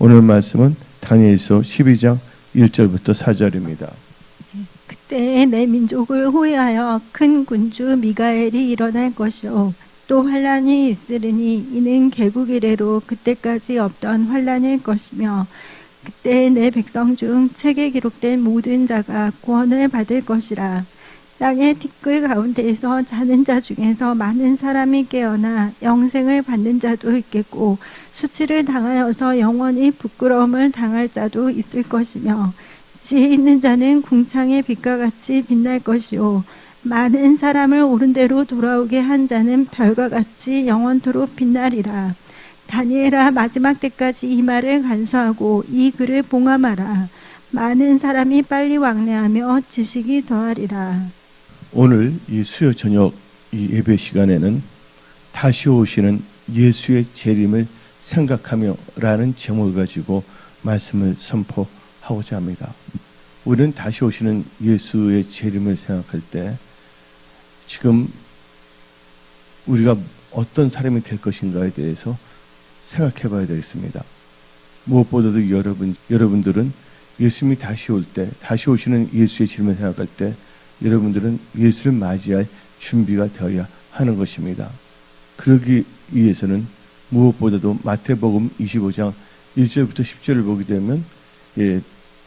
오늘 말씀은 다니엘서 12장 1절부터 4절입니다. 그때 내 민족을 호위하여 큰 군주 미가엘이 일어날 것이요 또 환란이 있으리니 이는 개국 이래로 그때까지 없던 환란일 것이며 그때 내 백성 중 책에 기록된 모든 자가 구원을 받을 것이라. 땅의 티끌 가운데에서 자는 자 중에서 많은 사람이 깨어나 영생을 받는 자도 있겠고 수치를 당하여서 영원히 부끄러움을 당할 자도 있을 것이며 지혜 있는 자는 궁창의 빛과 같이 빛날 것이요 많은 사람을 옳은 대로 돌아오게 한 자는 별과 같이 영원토록 빛나리라. 다니엘아, 마지막 때까지 이 말을 간수하고 이 글을 봉함하라. 많은 사람이 빨리 왕래하며 지식이 더하리라. 오늘 이 수요 저녁 이 예배 시간에는 다시 오시는 예수의 재림을 생각하며 라는 제목을 가지고 말씀을 선포하고자 합니다. 우리는 다시 오시는 예수의 재림을 생각할 때 지금 우리가 어떤 사람이 될 것인가에 대해서 생각해 봐야 되겠습니다. 무엇보다도 여러분들은 예수님이 다시 올 때, 다시 오시는 예수의 재림을 생각할 때 여러분들은 예수를 맞이할 준비가 되어야 하는 것입니다. 그러기 위해서는 무엇보다도 마태복음 25장 1절부터 10절을 보게 되면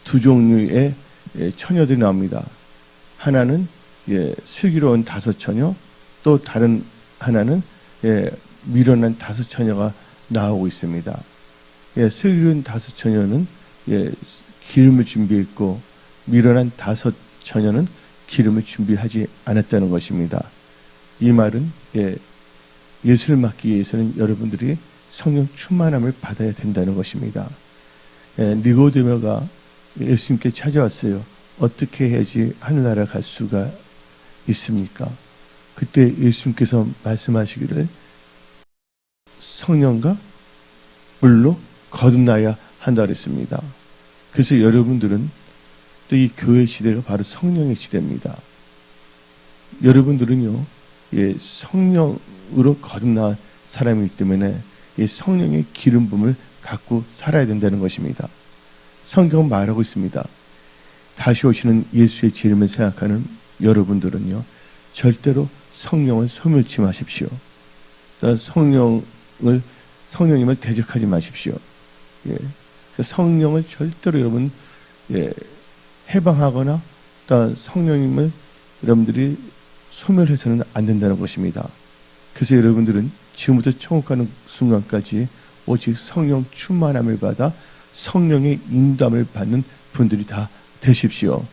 두 종류의 처녀들이 나옵니다. 하나는 슬기로운 5처녀, 또 다른 하나는 미련한 5처녀가 나오고 있습니다. 슬기로운 5처녀는 기름을 준비했고 미련한 5처녀는 기름을 준비하지 않았다는 것입니다. 이 말은 예수를 맡기 위해서는 여러분들이 성령 충만함을 받아야 된다는 것입니다. 니고데모가 예수님께 찾아왔어요. 어떻게 해야지 하늘나라 갈 수가 있습니까? 그때 예수님께서 말씀하시기를 성령과 물로 거듭나야 한다 그랬습니다. 그래서 여러분들은 또 이 교회 시대가 바로 성령의 시대입니다. 여러분들은요, 성령으로 거듭난 사람이기 때문에 이 성령의 기름 부음을 갖고 살아야 된다는 것입니다. 성경은 말하고 있습니다. 다시 오시는 예수의 재림을 생각하는 여러분들은요, 절대로 성령을 소멸치 마십시오. 성령님을 대적하지 마십시오. 성령을 절대로 여러분 해방하거나 또 성령님을 여러분들이 소멸해서는 안 된다는 것입니다. 그래서 여러분들은 지금부터 천국 가는 순간까지 오직 성령 충만함을 받아 성령의 인도함을 받는 분들이 다 되십시오.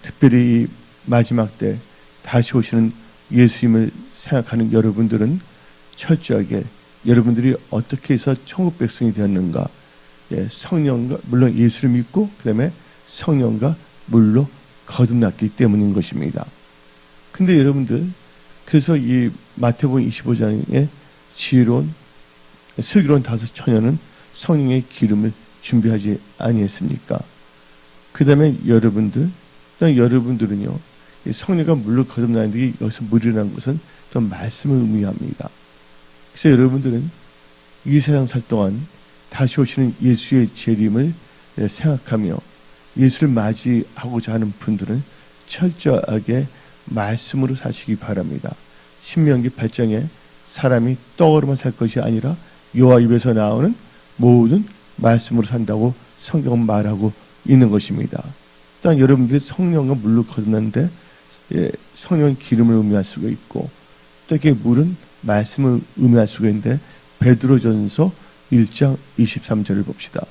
특별히 이 마지막 때 다시 오시는 예수님을 생각하는 여러분들은 철저하게 여러분들이 어떻게 해서 천국 백성이 되었는가, 성령과 물론 예수를 믿고 그 다음에 성령과 물로 거듭났기 때문인 것입니다. 근데 여러분들, 그래서 이 마태복음 25장에 지혜로운 슬기로운 5처녀는 성령의 기름을 준비하지 아니했습니까? 그 다음에 여러분들은요, 성령과 물로 거듭나는데 여기서 물이라는 것은 또 말씀을 의미합니다. 그래서 여러분들은 이 세상 살 동안 다시 오시는 예수의 재림을 생각하며 예수를 맞이하고자 하는 분들은 철저하게 말씀으로 사시기 바랍니다. 신명기 8장에 사람이 떡으로만 살 것이 아니라 여호와 입에서 나오는 모든 말씀으로 산다고 성경은 말하고 있는 것입니다. 또한 여러분들이 성령과 물로 거듭났는데 성령 기름을 의미할 수가 있고 또 이렇게 물은 말씀을 의미할 수가 있는데 베드로전서 1장 23절을 봅시다.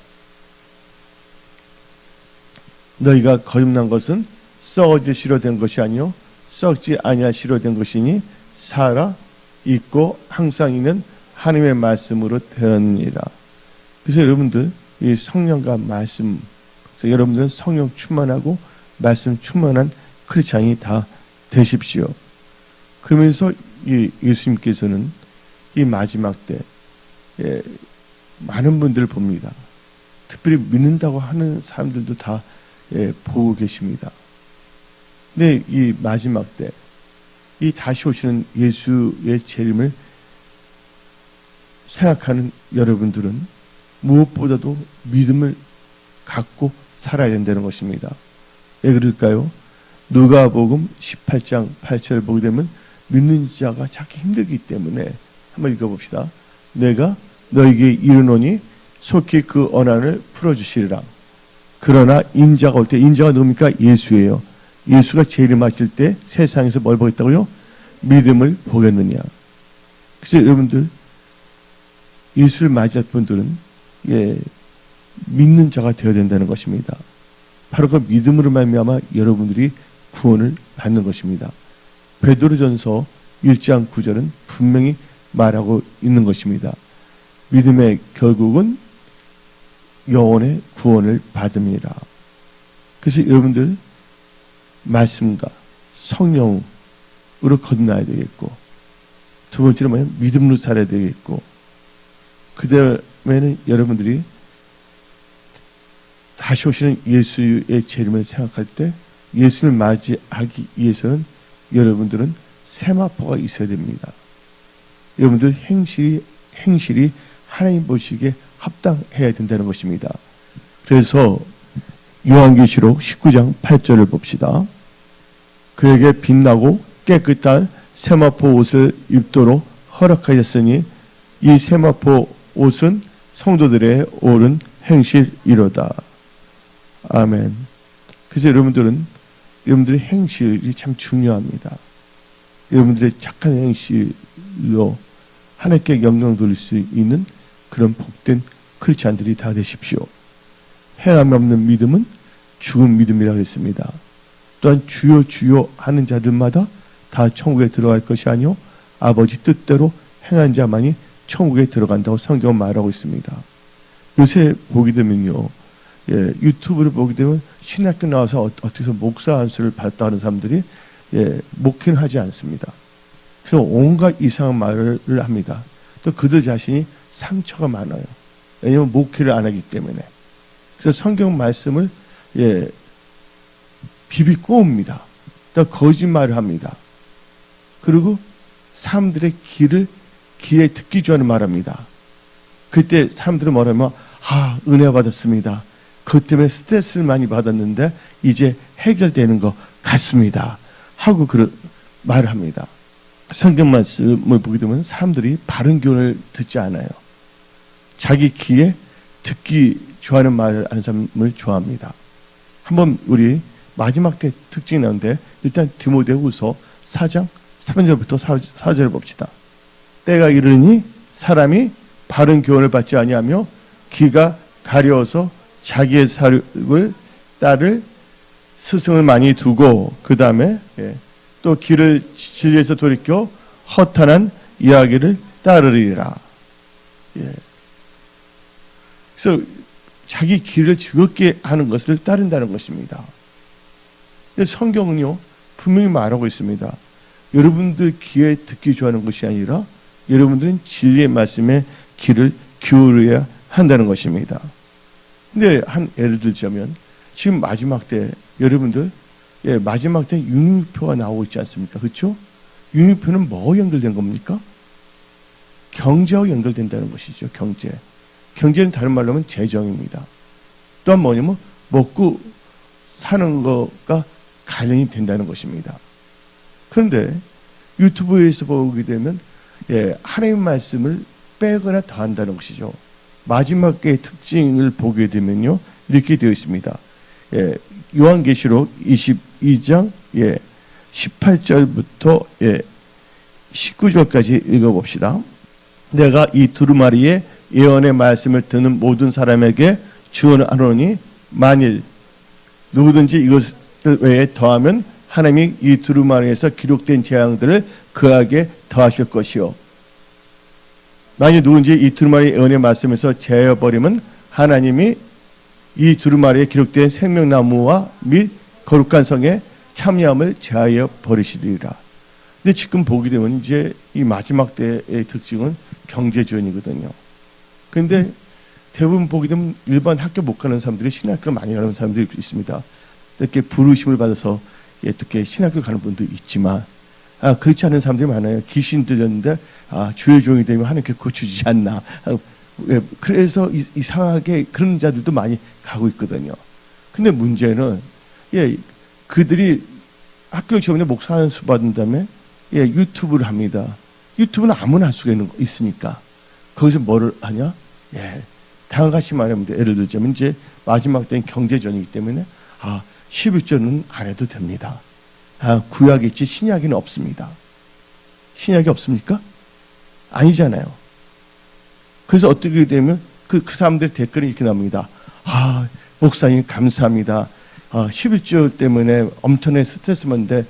너희가 거듭난 것은 썩어질 씨로 된 것이 아니요 썩지 아니할 씨로 된 것이니 살아 있고 항상 있는 하나님의 말씀으로 되었느니라. 그래서 여러분들 이 성령과 말씀, 그래서 여러분들은 성령 충만하고 말씀 충만한 크리스찬이 다 되십시오. 그러면서 이 예수님께서는 이 마지막 때 많은 분들을 봅니다. 특별히 믿는다고 하는 사람들도 다 보고 계십니다. 근데 이 마지막 때 이 다시 오시는 예수의 재림을 생각하는 여러분들은 무엇보다도 믿음을 갖고 살아야 된다는 것입니다. 왜 그럴까요? 누가복음 18장 8절을 보게 되면 믿는 자가 찾기 힘들기 때문에 한번 읽어봅시다. 내가 너에게 이르노니 속히 그 언한을 풀어주시리라. 그러나 인자가 올 때, 인자가 누굽니까? 예수예요. 예수가 재림하실 때 세상에서 뭘 보겠다고요? 믿음을 보겠느냐. 그래서 여러분들 예수를 맞이할 분들은 믿는 자가 되어야 된다는 것입니다. 바로 그 믿음으로 말미암아 여러분들이 구원을 받는 것입니다. 베드로전서 1장 9절은 분명히 말하고 있는 것입니다. 믿음의 결국은 영혼의 구원을 받음이라. 그래서 여러분들 말씀과 성령으로 거듭나야 되겠고, 두 번째는 뭐예요? 믿음으로 살아야 되겠고, 그 다음에는 여러분들이 다시 오시는 예수의 재림을 생각할 때 예수를 맞이하기 위해서는 여러분들은 세마포가 있어야 됩니다. 여러분들 행실이 하나님 보시기에 합당해야 된다는 것입니다. 그래서 요한계시록 19장 8절을 봅시다. 그에게 빛나고 깨끗한 세마포 옷을 입도록 허락하셨으니 이 세마포 옷은 성도들의 옳은 행실이로다. 아멘. 그래서 여러분들의 행실이 참 중요합니다. 여러분들의 착한 행실로 하나님께 영광 돌릴 수 있는 그런 복된 크리스찬들이 다 되십시오. 행함이 없는 믿음은 죽은 믿음이라고 했습니다. 또한 주여 주여 하는 자들마다 다 천국에 들어갈 것이 아니요 아버지 뜻대로 행한 자만이 천국에 들어간다고 성경은 말하고 있습니다. 요새 보게 되면요, 유튜브를 보게 되면 신학교 나와서 어떻게 해서 목사 안수를 받았다 하는 사람들이 목회는 하지 않습니다. 그래서 온갖 이상한 말을 합니다. 또 그들 자신이 상처가 많아요. 왜냐하면 목회를 안 하기 때문에. 그래서 성경 말씀을 비비꼬옵니다. 또 거짓말을 합니다. 그리고 사람들의 귀에 듣기 좋아하는 말합니다. 그때 사람들은 뭐라면 은혜 받았습니다. 그것 때문에 스트레스를 많이 받았는데 이제 해결되는 것 같습니다. 하고 그런 말을 합니다. 성경 말씀을 보게 되면 사람들이 바른 교훈을 듣지 않아요. 자기 귀에 듣기 좋아하는 말을 하는 사람을 좋아합니다. 한번 우리 마지막 때 특징이 나오는데 일단 디모데후서 4장 3절부터 4절을 봅시다. 때가 이르니 사람이 바른 교훈을 받지 아니하며 귀가 가려워서 자기의 사륙을 따를 스승을 많이 두고 그 다음에 또 길을 진리에서 돌이켜 허탄한 이야기를 따르리라. 그래서 자기 길을 즐겁게 하는 것을 따른다는 것입니다. 근데 성경은요 분명히 말하고 있습니다. 여러분들 귀에 듣기 좋아하는 것이 아니라 여러분들은 진리의 말씀에 귀를 기울여야 한다는 것입니다. 근데 한 예를 들자면 지금 마지막 때 여러분들 마지막 때 융표가 나오고 있지 않습니까? 그렇죠? 융표는 뭐와 연결된 겁니까? 경제와 연결된다는 것이죠. 경제는 다른 말로 하면 재정입니다. 또한 뭐냐면 먹고 사는 것과 관련이 된다는 것입니다. 그런데 유튜브에서 보게 되면 하나님 말씀을 빼거나 더한다는 것이죠. 마지막의 특징을 보게 되면요 이렇게 되어 있습니다. 요한계시록 22장 18절부터 19절까지 읽어봅시다. 내가 이 두루마리의 예언의 말씀을 듣는 모든 사람에게 주언하노니 만일 누구든지 이것들 외에 더하면 하나님이 이 두루마리에서 기록된 재앙들을 그에게 더하실 것이요 만일 누군지 이 두루마리 예언의 말씀에서 제어버리면 하나님이 이 두루마리에 기록된 생명나무와 및 거룩한 성에 참여함을 제하여 버리시리라. 근데 지금 보게 되면 이제 이 마지막 때의 특징은 경제지원이거든요. 그런데 대부분 보게 되면 일반 학교 못 가는 사람들이 신학교 많이 가는 사람들이 있습니다. 이렇게 부르심을 받아서 이렇게 신학교 가는 분도 있지만 그렇지 않은 사람들이 많아요. 귀신 들렸는데 주의 종이 되면 하나님께 고쳐주지 않나. 그래서 이상하게 그런 자들도 많이 가고 있거든요. 근데 문제는 그들이 학교를 지원해 목사 안수 받은 다음에 유튜브를 합니다. 유튜브는 아무나 할 수가 있으니까 거기서 뭐를 하냐? 다음과 같이 말하면 돼. 예를 들자면 이제 마지막 때는 경제전이기 때문에 11조는 안 해도 됩니다. 구약이 있지 신약에는 없습니다. 신약이 없습니까? 아니잖아요. 그래서 어떻게 되면 그 사람들 댓글이 이렇게 나옵니다. 목사님 감사합니다. 11조 때문에 엄청나게 스트레스 받는데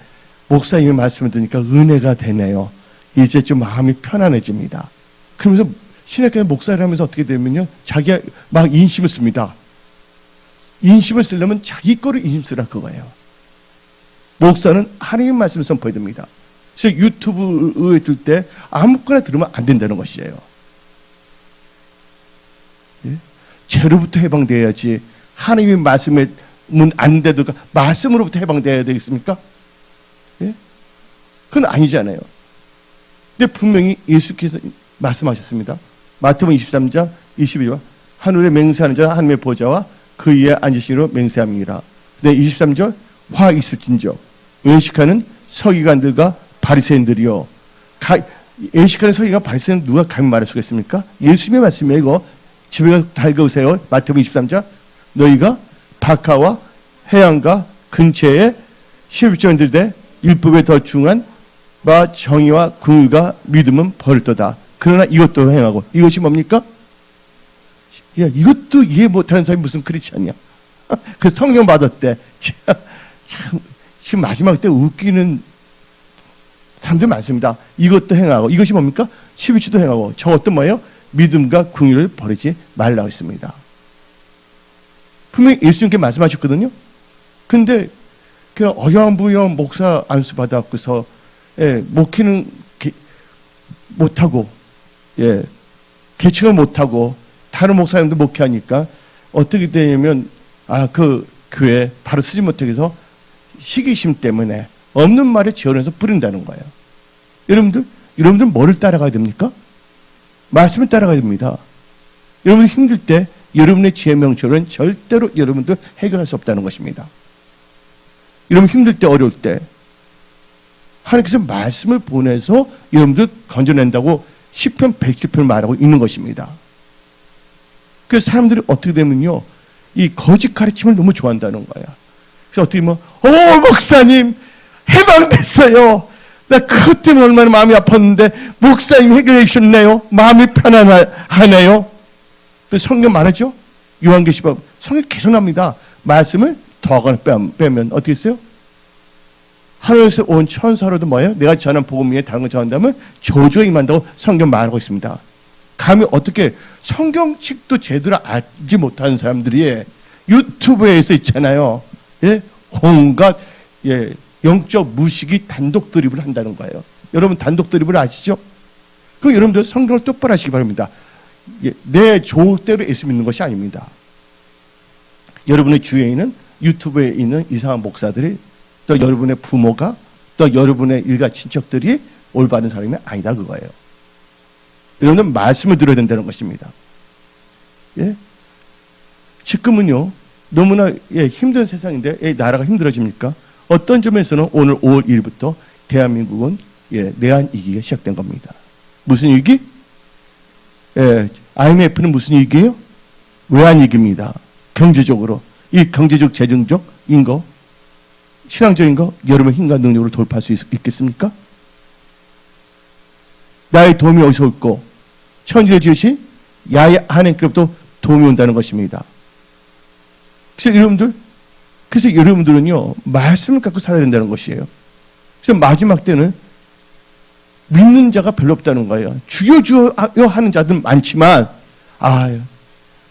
목사님의 말씀을 들으니까 은혜가 되네요. 이제 좀 마음이 편안해집니다. 그러면서 신약교회 목사를 하면서 어떻게 되면요, 자기가 막 인심을 씁니다. 인심을 쓰려면 자기 거를 인심 쓰라 그거예요. 목사는 하나님의 말씀을 선포해야 됩니다. 그래서 유튜브에 들 때 아무거나 들으면 안 된다는 것이에요. 죄로부터 해방돼야지. 하나님의 말씀에 안 돼도 말씀으로부터 해방돼야 되겠습니까? 그건 아니잖아요. 근데 분명히 예수께서 말씀하셨습니다. 마태복음 23장 22절 하늘에 맹세하는 자 하나님의 보좌와 그 위에 앉으시기로 맹세합니다. 네, 23절 화 있을진저 외식하는 서기관들과 바리새인들이요. 외식하는 서기관 바리새인 누가 감히 말할 수가 있습니까? 예수님의 말씀이에요. 이거 집에 가서 다 읽어보세요. 마태복음 23장 너희가 박하와 해안가 근처에 11조인들대 율법에 더 중한 바 정의와 긍휼과 믿음은 버릴도다. 그러나 이것도 행하고. 이것이 뭡니까? 이것도 이해 못하는 사람이 무슨 크리스찬이야. 그 성령 받았대. 참 지금 마지막 때 웃기는 사람들 많습니다. 이것도 행하고. 이것이 뭡니까? 11조도 행하고. 저것도 뭐예요? 믿음과 긍휼을 버리지 말라고 했습니다. 분명히 예수님께 말씀하셨거든요. 근데 그 어영부영 목사 안수 받아갖고서 목회는 못하고 개척을 못하고 다른 목사님도 목회하니까 어떻게 되냐면 그 교회 바로 쓰지 못하게 해서 시기심 때문에 없는 말에 지어내서 뿌린다는 거예요. 여러분들 뭐를 따라가야 됩니까? 말씀을 따라가야 됩니다. 여러분들 힘들 때 여러분의 지혜 명철은 절대로 여러분들 해결할 수 없다는 것입니다. 여러분 힘들 때 어려울 때 하나님께서 말씀을 보내서 여러분들 건져낸다고 시편 110편을 말하고 있는 것입니다. 그래서 사람들이 어떻게 되면요, 이 거짓 가르침을 너무 좋아한다는 거야. 그래서 어떻게 목사님 해방됐어요. 나 그것 때문에 얼마나 마음이 아팠는데 목사님 해결해 주셨네요. 마음이 편안하네요. 그래서 성경 말하죠. 요한계시록 성경 계속 납니다. 말씀을 더하거나 빼면 어떻게 했어요? 하늘에서 온 천사로도 뭐예요? 내가 전한 복음 위에 다른 걸 전한다면 저주가 임한다고 성경 말하고 있습니다. 감히 어떻게 성경책도 제대로 알지 못하는 사람들이 유튜브에서 있잖아요. 온갖 영적 무식이 단독 드립을 한다는 거예요. 여러분 단독 드립을 아시죠? 그럼 여러분들 성경을 똑바로 하시기 바랍니다. 내 좋을 대로 예수 믿는 것이 아닙니다. 여러분의 주위에 있는 유튜브에 있는 이상한 목사들이 또 여러분의 부모가 또 여러분의 일가 친척들이 올바른 사람이 아니다 그거예요. 여러분은 말씀을 들어야 된다는 것입니다. 지금은요 너무나 힘든 세상인데 나라가 힘들어집니까? 어떤 점에서는 오늘 5월 1일부터 대한민국은 내한 위기가 시작된 겁니다. 무슨 위기? IMF는 무슨 위기예요? 외환 위기입니다. 경제적으로 이 경제적 재정적 인거 신앙적인 거 여러분의 힘과 능력으로 돌파할 수 있겠습니까? 나의 도움이 어디서 올고 천지를 지으신 야의 하나님께로부터 도움이 온다는 것입니다. 그래서 여러분들은요 말씀을 갖고 살아야 된다는 것이에요. 그래서 마지막 때는 믿는 자가 별로 없다는 거예요. 죽여주어 하는 자들은 많지만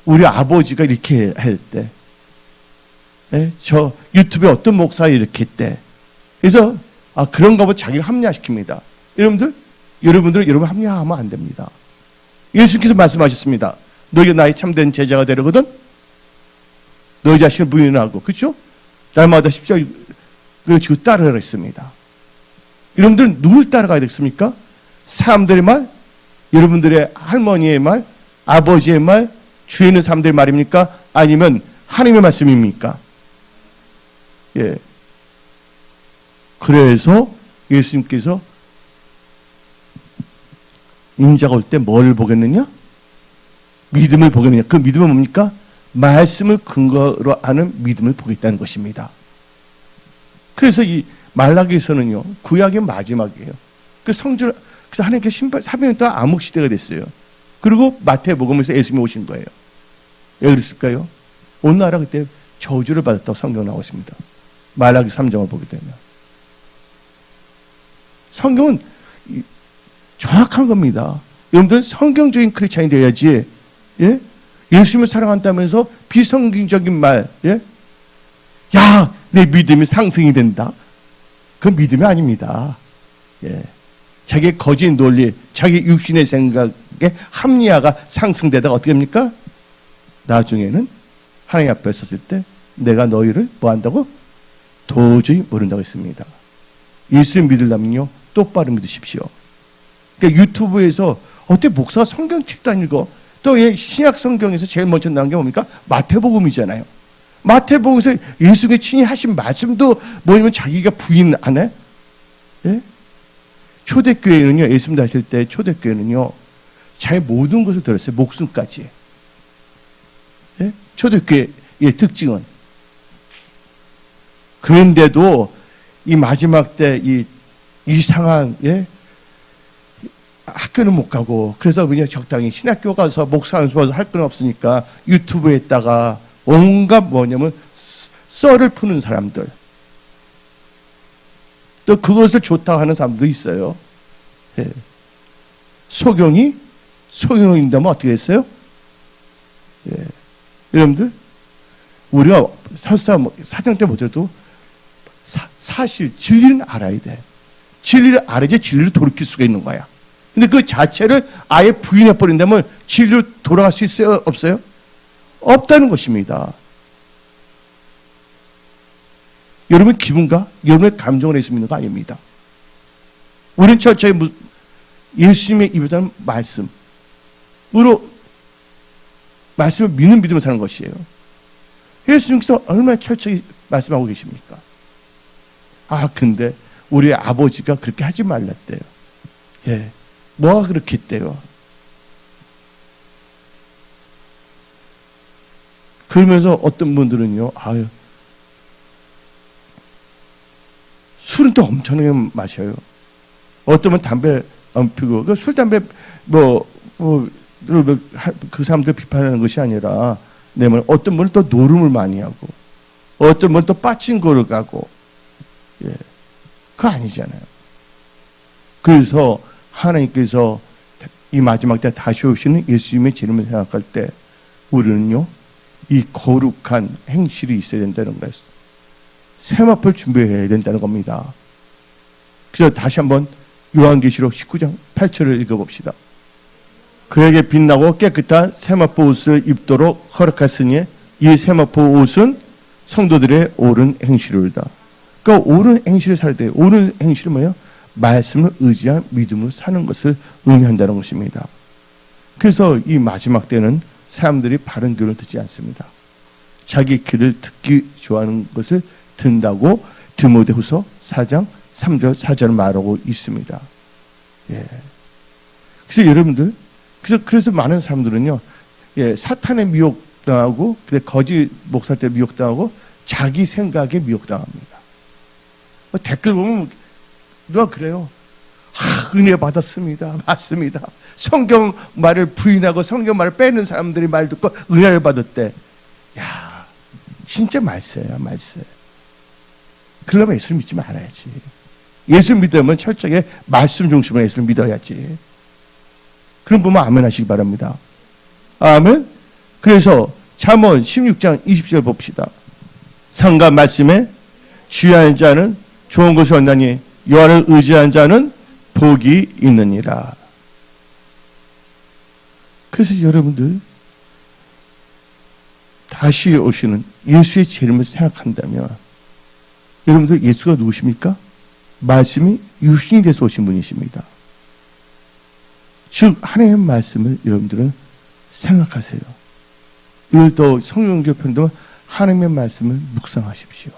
우리 아버지가 이렇게 할 때 저 유튜브에 어떤 목사가 이렇게 했대. 그래서 그런가 보다 자기가 합리화시킵니다. 여러분들은 여러분 합리화하면 안 됩니다. 예수님께서 말씀하셨습니다. 너희가 나의 참된 제자가 되려거든 너희 자신을 부인하고 그렇죠? 날마다 십자가를 지고 따르라 했습니다. 여러분들은 누굴 따라가야 되겠습니까? 사람들의 말, 여러분들의 할머니의 말, 아버지의 말, 주위에 있는 사람들의 말입니까? 아니면 하나님의 말씀입니까? 예. 그래서 예수님께서 인자가 올 때 뭘 보겠느냐? 믿음을 보겠느냐? 그 믿음은 뭡니까? 말씀을 근거로 하는 믿음을 보겠다는 것입니다. 그래서 이 말라기에서는요, 구약의 마지막이에요. 그래서 하나님께서 400년 동안 암흑 시대가 됐어요. 그리고 마태복음에서 예수님이 오신 거예요. 왜 그랬을까요? 온 나라 그때 저주를 받았다고 성경 나오고 있습니다. 말라기 3장을 보게 되면. 성경은 정확한 겁니다. 여러분들 성경적인 크리스찬이 되어야지, 예? 예수님을 사랑한다면서 비성경적인 말, 예? 야, 내 믿음이 상승이 된다. 그건 믿음이 아닙니다. 예. 자기의 거짓 논리, 자기 육신의 생각에 합리화가 상승되다가 어떻게 됩니까? 나중에는 하나님 앞에 섰을 때 내가 너희를 뭐 한다고? 도저히 모른다고 했습니다. 예수를 믿으려면요, 똑바로 믿으십시오. 그러니까 유튜브에서 어떻게 목사가 성경책도 안 읽어? 또 신약 성경에서 제일 먼저 나온 게 뭡니까? 마태복음이잖아요. 마태복음에서 예수님이 친히 하신 말씀도 뭐냐면 자기가 부인 안 해? 예? 초대교회는요, 예수님 하실 때 초대교회는요, 자기 모든 것을 들었어요. 목숨까지. 예? 초대교회의 특징은. 그런데도 이 마지막 때 이 이상한, 예? 학교는 못 가고, 그래서 그냥 적당히 신학교 가서 목사 연수해서 할 건 없으니까 유튜브에다가 온갖 뭐냐면 썰을 푸는 사람들, 또 그것을 좋다고 하는 사람도 있어요. 예. 소경인다면 어떻게 했어요? 예. 여러분들, 우리가 설사 사정 때 못해도 사실 진리는 알아야 돼. 진리를 알아야지 진리를 돌이킬 수가 있는 거야. 근데 그 자체를 아예 부인해버린다면 진리로 돌아갈 수 있어요? 없어요? 없다는 것입니다. 여러분 기분과 여러분의 감정을 해서 믿는 거 아닙니다. 우리는 철저히 예수님의 입에다는 말씀으로 말씀을 믿는 믿음을 사는 것이에요. 예수님께서 얼마나 철저히 말씀하고 계십니까? 아, 근데 우리 아버지가 그렇게 하지 말랐대요. 예. 뭐가 그렇게 했대요? 그러면서 어떤 분들은요, 아유, 술은 또 엄청나게 마셔요. 어떤 분은 담배 안 피고, 술, 담배, 그 사람들 비판하는 것이 아니라, 어떤 분은 또 노름을 많이 하고, 어떤 분은 또 빠진 거를 가고, 예. 그거 아니잖아요. 그래서 하나님께서 이 마지막 때 다시 오시는 예수님의 재림을 생각할 때, 우리는요, 이 거룩한 행실이 있어야 된다는 거예요. 세마포를 준비해야 된다는 겁니다. 그래서 다시 한번 요한계시록 19장 8절을 읽어봅시다. 그에게 빛나고 깨끗한 세마포 옷을 입도록 허락하시니 이 세마포 옷은 성도들의 옳은 행실이다. 그러니까 옳은 행실을 살아야 돼요. 옳은 행실은 뭐예요? 말씀을 의지한 믿음으로 사는 것을 의미한다는 것입니다. 그래서 이 마지막 때는 사람들이 바른 교훈을 듣지 않습니다. 자기 귀를 듣기 좋아하는 것을 듣는다고 디모데후서 4장 3절 4절을 말하고 있습니다. 예. 그래서 여러분들, 그래서 많은 사람들은요, 예, 사탄의 미혹당하고, 거짓 목사 때 미혹당하고, 자기 생각에 미혹당합니다. 댓글 보면 누가 그래요? 은혜 받았습니다. 맞습니다. 성경 말을 부인하고 성경 말을 빼는 사람들이 말 듣고 은혜를 받았대. 야, 진짜 말세야, 말세. 그러면 예수를 믿지 말아야지. 예수 믿으면 철저하게 말씀 중심으로 예수를 믿어야지. 그럼 보면 아멘 하시기 바랍니다. 아멘. 그래서 잠언 16장 20절 봅시다. 상과 말씀에 주의하는 자는 좋은 것을 얻나니 여호와를 의지하는 자는 복이 있느니라. 그래서 여러분들 다시 오시는 예수의 재림을 생각한다면 여러분들 예수가 누구십니까? 말씀이 육신이 돼서 오신 분이십니다. 즉 하나님의 말씀을 여러분들은 생각하세요. 이걸 더 성령교 편도 하나님의 말씀을 묵상하십시오.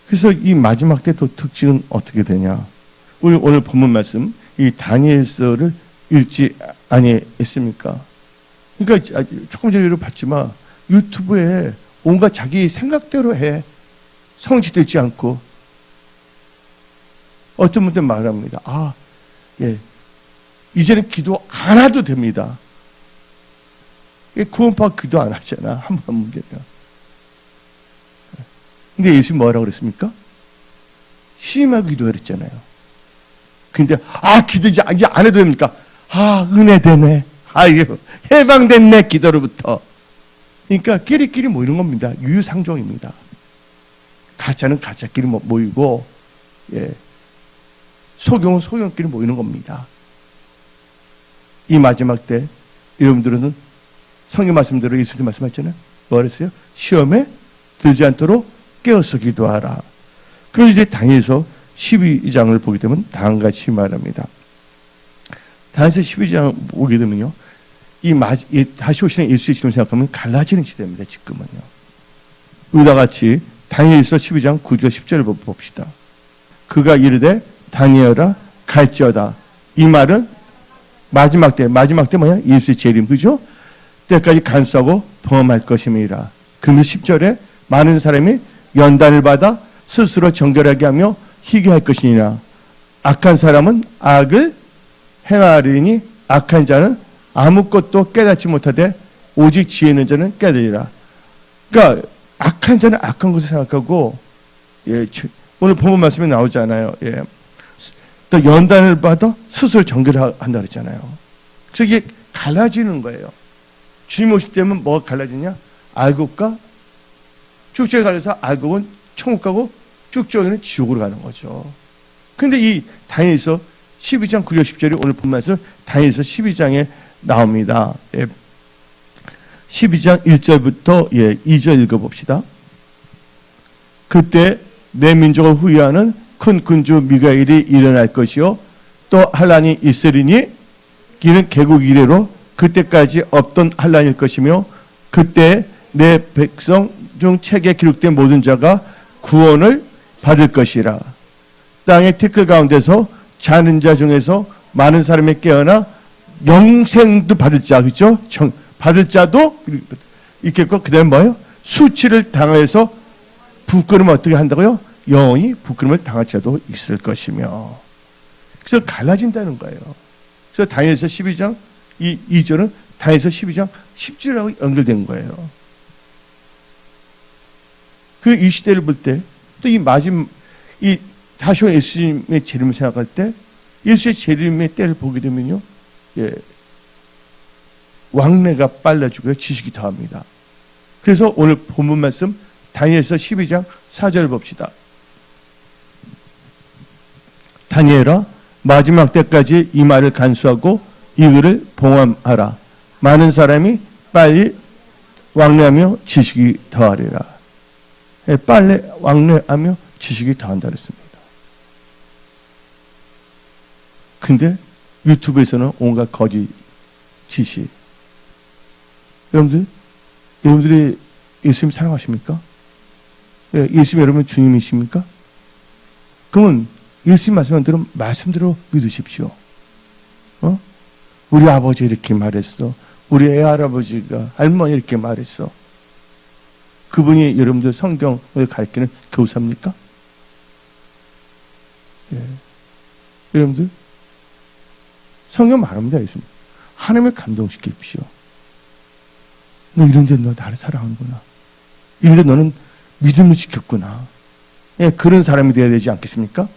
그래서 이 마지막 때 또 특징은 어떻게 되냐? 우리 오늘 본문 말씀 이 다니엘서를 읽지 아니했습니까? 그러니까 조금 전에 봤지만 유튜브에 온갖 자기 생각대로 해. 성취되지 않고 어떤 분들 말합니다. 이제는 기도 안 해도 됩니다. 구원받고 기도 안 하잖아. 한 번 문제면. 근데 예수님 뭐라고 그랬습니까? 심하게 기도해 그랬잖아요. 근데 기도 이제 안 해도 됩니까? 은혜 되네. 아이고 해방됐네 기도로부터. 그러니까 끼리끼리 모이는 겁니다. 유유상종입니다. 가짜는 가짜끼리 모이고 소경은 소경끼리 모이는 겁니다. 이 마지막 때 여러분들은 성경 말씀대로 예수님 말씀하셨잖아요. 뭐라 했어요? 시험에 들지 않도록 깨어서 기도하라. 그럼 이제 다니엘서 12장을 보게 되면 다음같이 말합니다. 다니엘서 12장 보게 되면요. 다시 오시는 예수의 시점을 생각하면 갈라지는 시대입니다. 지금은요. 우리와 같이 다니엘서 12장 9절 10절을 봅시다. 그가 이르되 다니엘아 갈지어다. 이 말은 마지막 때 뭐야? 예수의 재림, 그죠? 때까지 간수하고 범할 것임이라. 그러면서 10절에 많은 사람이 연단을 받아 스스로 정결하게 하며 희게 할 것이니라. 악한 사람은 악을 행하리니 악한 자는 아무것도 깨닫지 못하되 오직 지혜 있는 자는 깨달으리라. 그러니까 악한 자는 악한 것을 생각하고 오늘 본문 말씀에 나오잖아요. 또 연단을 받아 스스로 정결한다 그랬잖아요. 그래서 이게 갈라지는 거예요. 주님 오실 때면 뭐가 갈라지냐? 알곡과 쭉정이 갈려서 알곡은 천국 가고 쭉정이는 지옥으로 가는 거죠. 근데 이 다니엘서 12장 9절 10절이 오늘 본 말씀 다니엘서 12장에 나옵니다. 12장 1절부터 2절 읽어봅시다. 그때 내 민족을 후위하는 큰 군주 미가엘이 일어날 것이요 또 환란이 있으리니 이는 개국 이래로 그때까지 없던 환란일 것이며 그때 내 백성 중 책에 기록된 모든 자가 구원을 받을 것이라. 땅의 티끌 가운데서 자는 자 중에서 많은 사람이 깨어나 영생도 받을 자, 그렇죠? 받을 자도 있겠고 그다음에 뭐예요? 수치를 당하여서 부끄러움을 어떻게 한다고요? 영원히 부끄러움을 당할 자도 있을 것이며. 그래서 갈라진다는 거예요. 그래서 다니엘서 12장 이 2절은 다니엘서 12장 10절하고 연결된 거예요. 그 이 시대를 볼 때 또 이 다시 온 예수님의 재림을 생각할 때 예수의 재림의 때를 보게 되면요. 왕래가 빨라지고요. 지식이 더합니다. 그래서 오늘 본문 말씀 다니엘서 12장 4절 봅시다. 다니엘아 마지막 때까지 이 말을 간수하고 이글을 봉함하라. 많은 사람이 빨리 왕래하며 지식이 더하리라. 빨리 왕래하며 지식이 더한다 그랬습니다. 근데 유튜브에서는 온갖 거짓 지식. 여러분들이 예수님 사랑하십니까? 예수님 여러분 주님이십니까? 그러면 예수님 말씀대로 믿으십시오. 우리 아버지 이렇게 말했어. 우리 애할아버지가 할머니 이렇게 말했어. 그분이 여러분들 성경을 가르치는 교사입니까? 여러분들 성경 말합니다. 예수님. 하나님을 감동시키십시오. 너 이런데 너 나를 사랑하는구나. 이런데 너는 믿음을 지켰구나. 그런 사람이 되어야 되지 않겠습니까?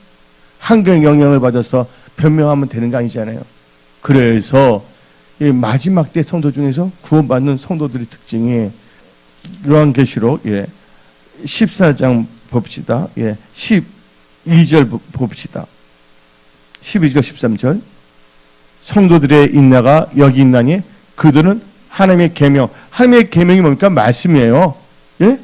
환경 영향을 받아서 변명하면 되는 거 아니잖아요. 그래서 마지막 때 성도 중에서 구원받는 성도들의 특징이 요한계시록 14장 봅시다. 12절 봅시다. 12절 13절 성도들의 인내가 여기 있나니 그들은 하나님의 계명. 하나님의 계명이 뭡니까? 말씀이에요. 예?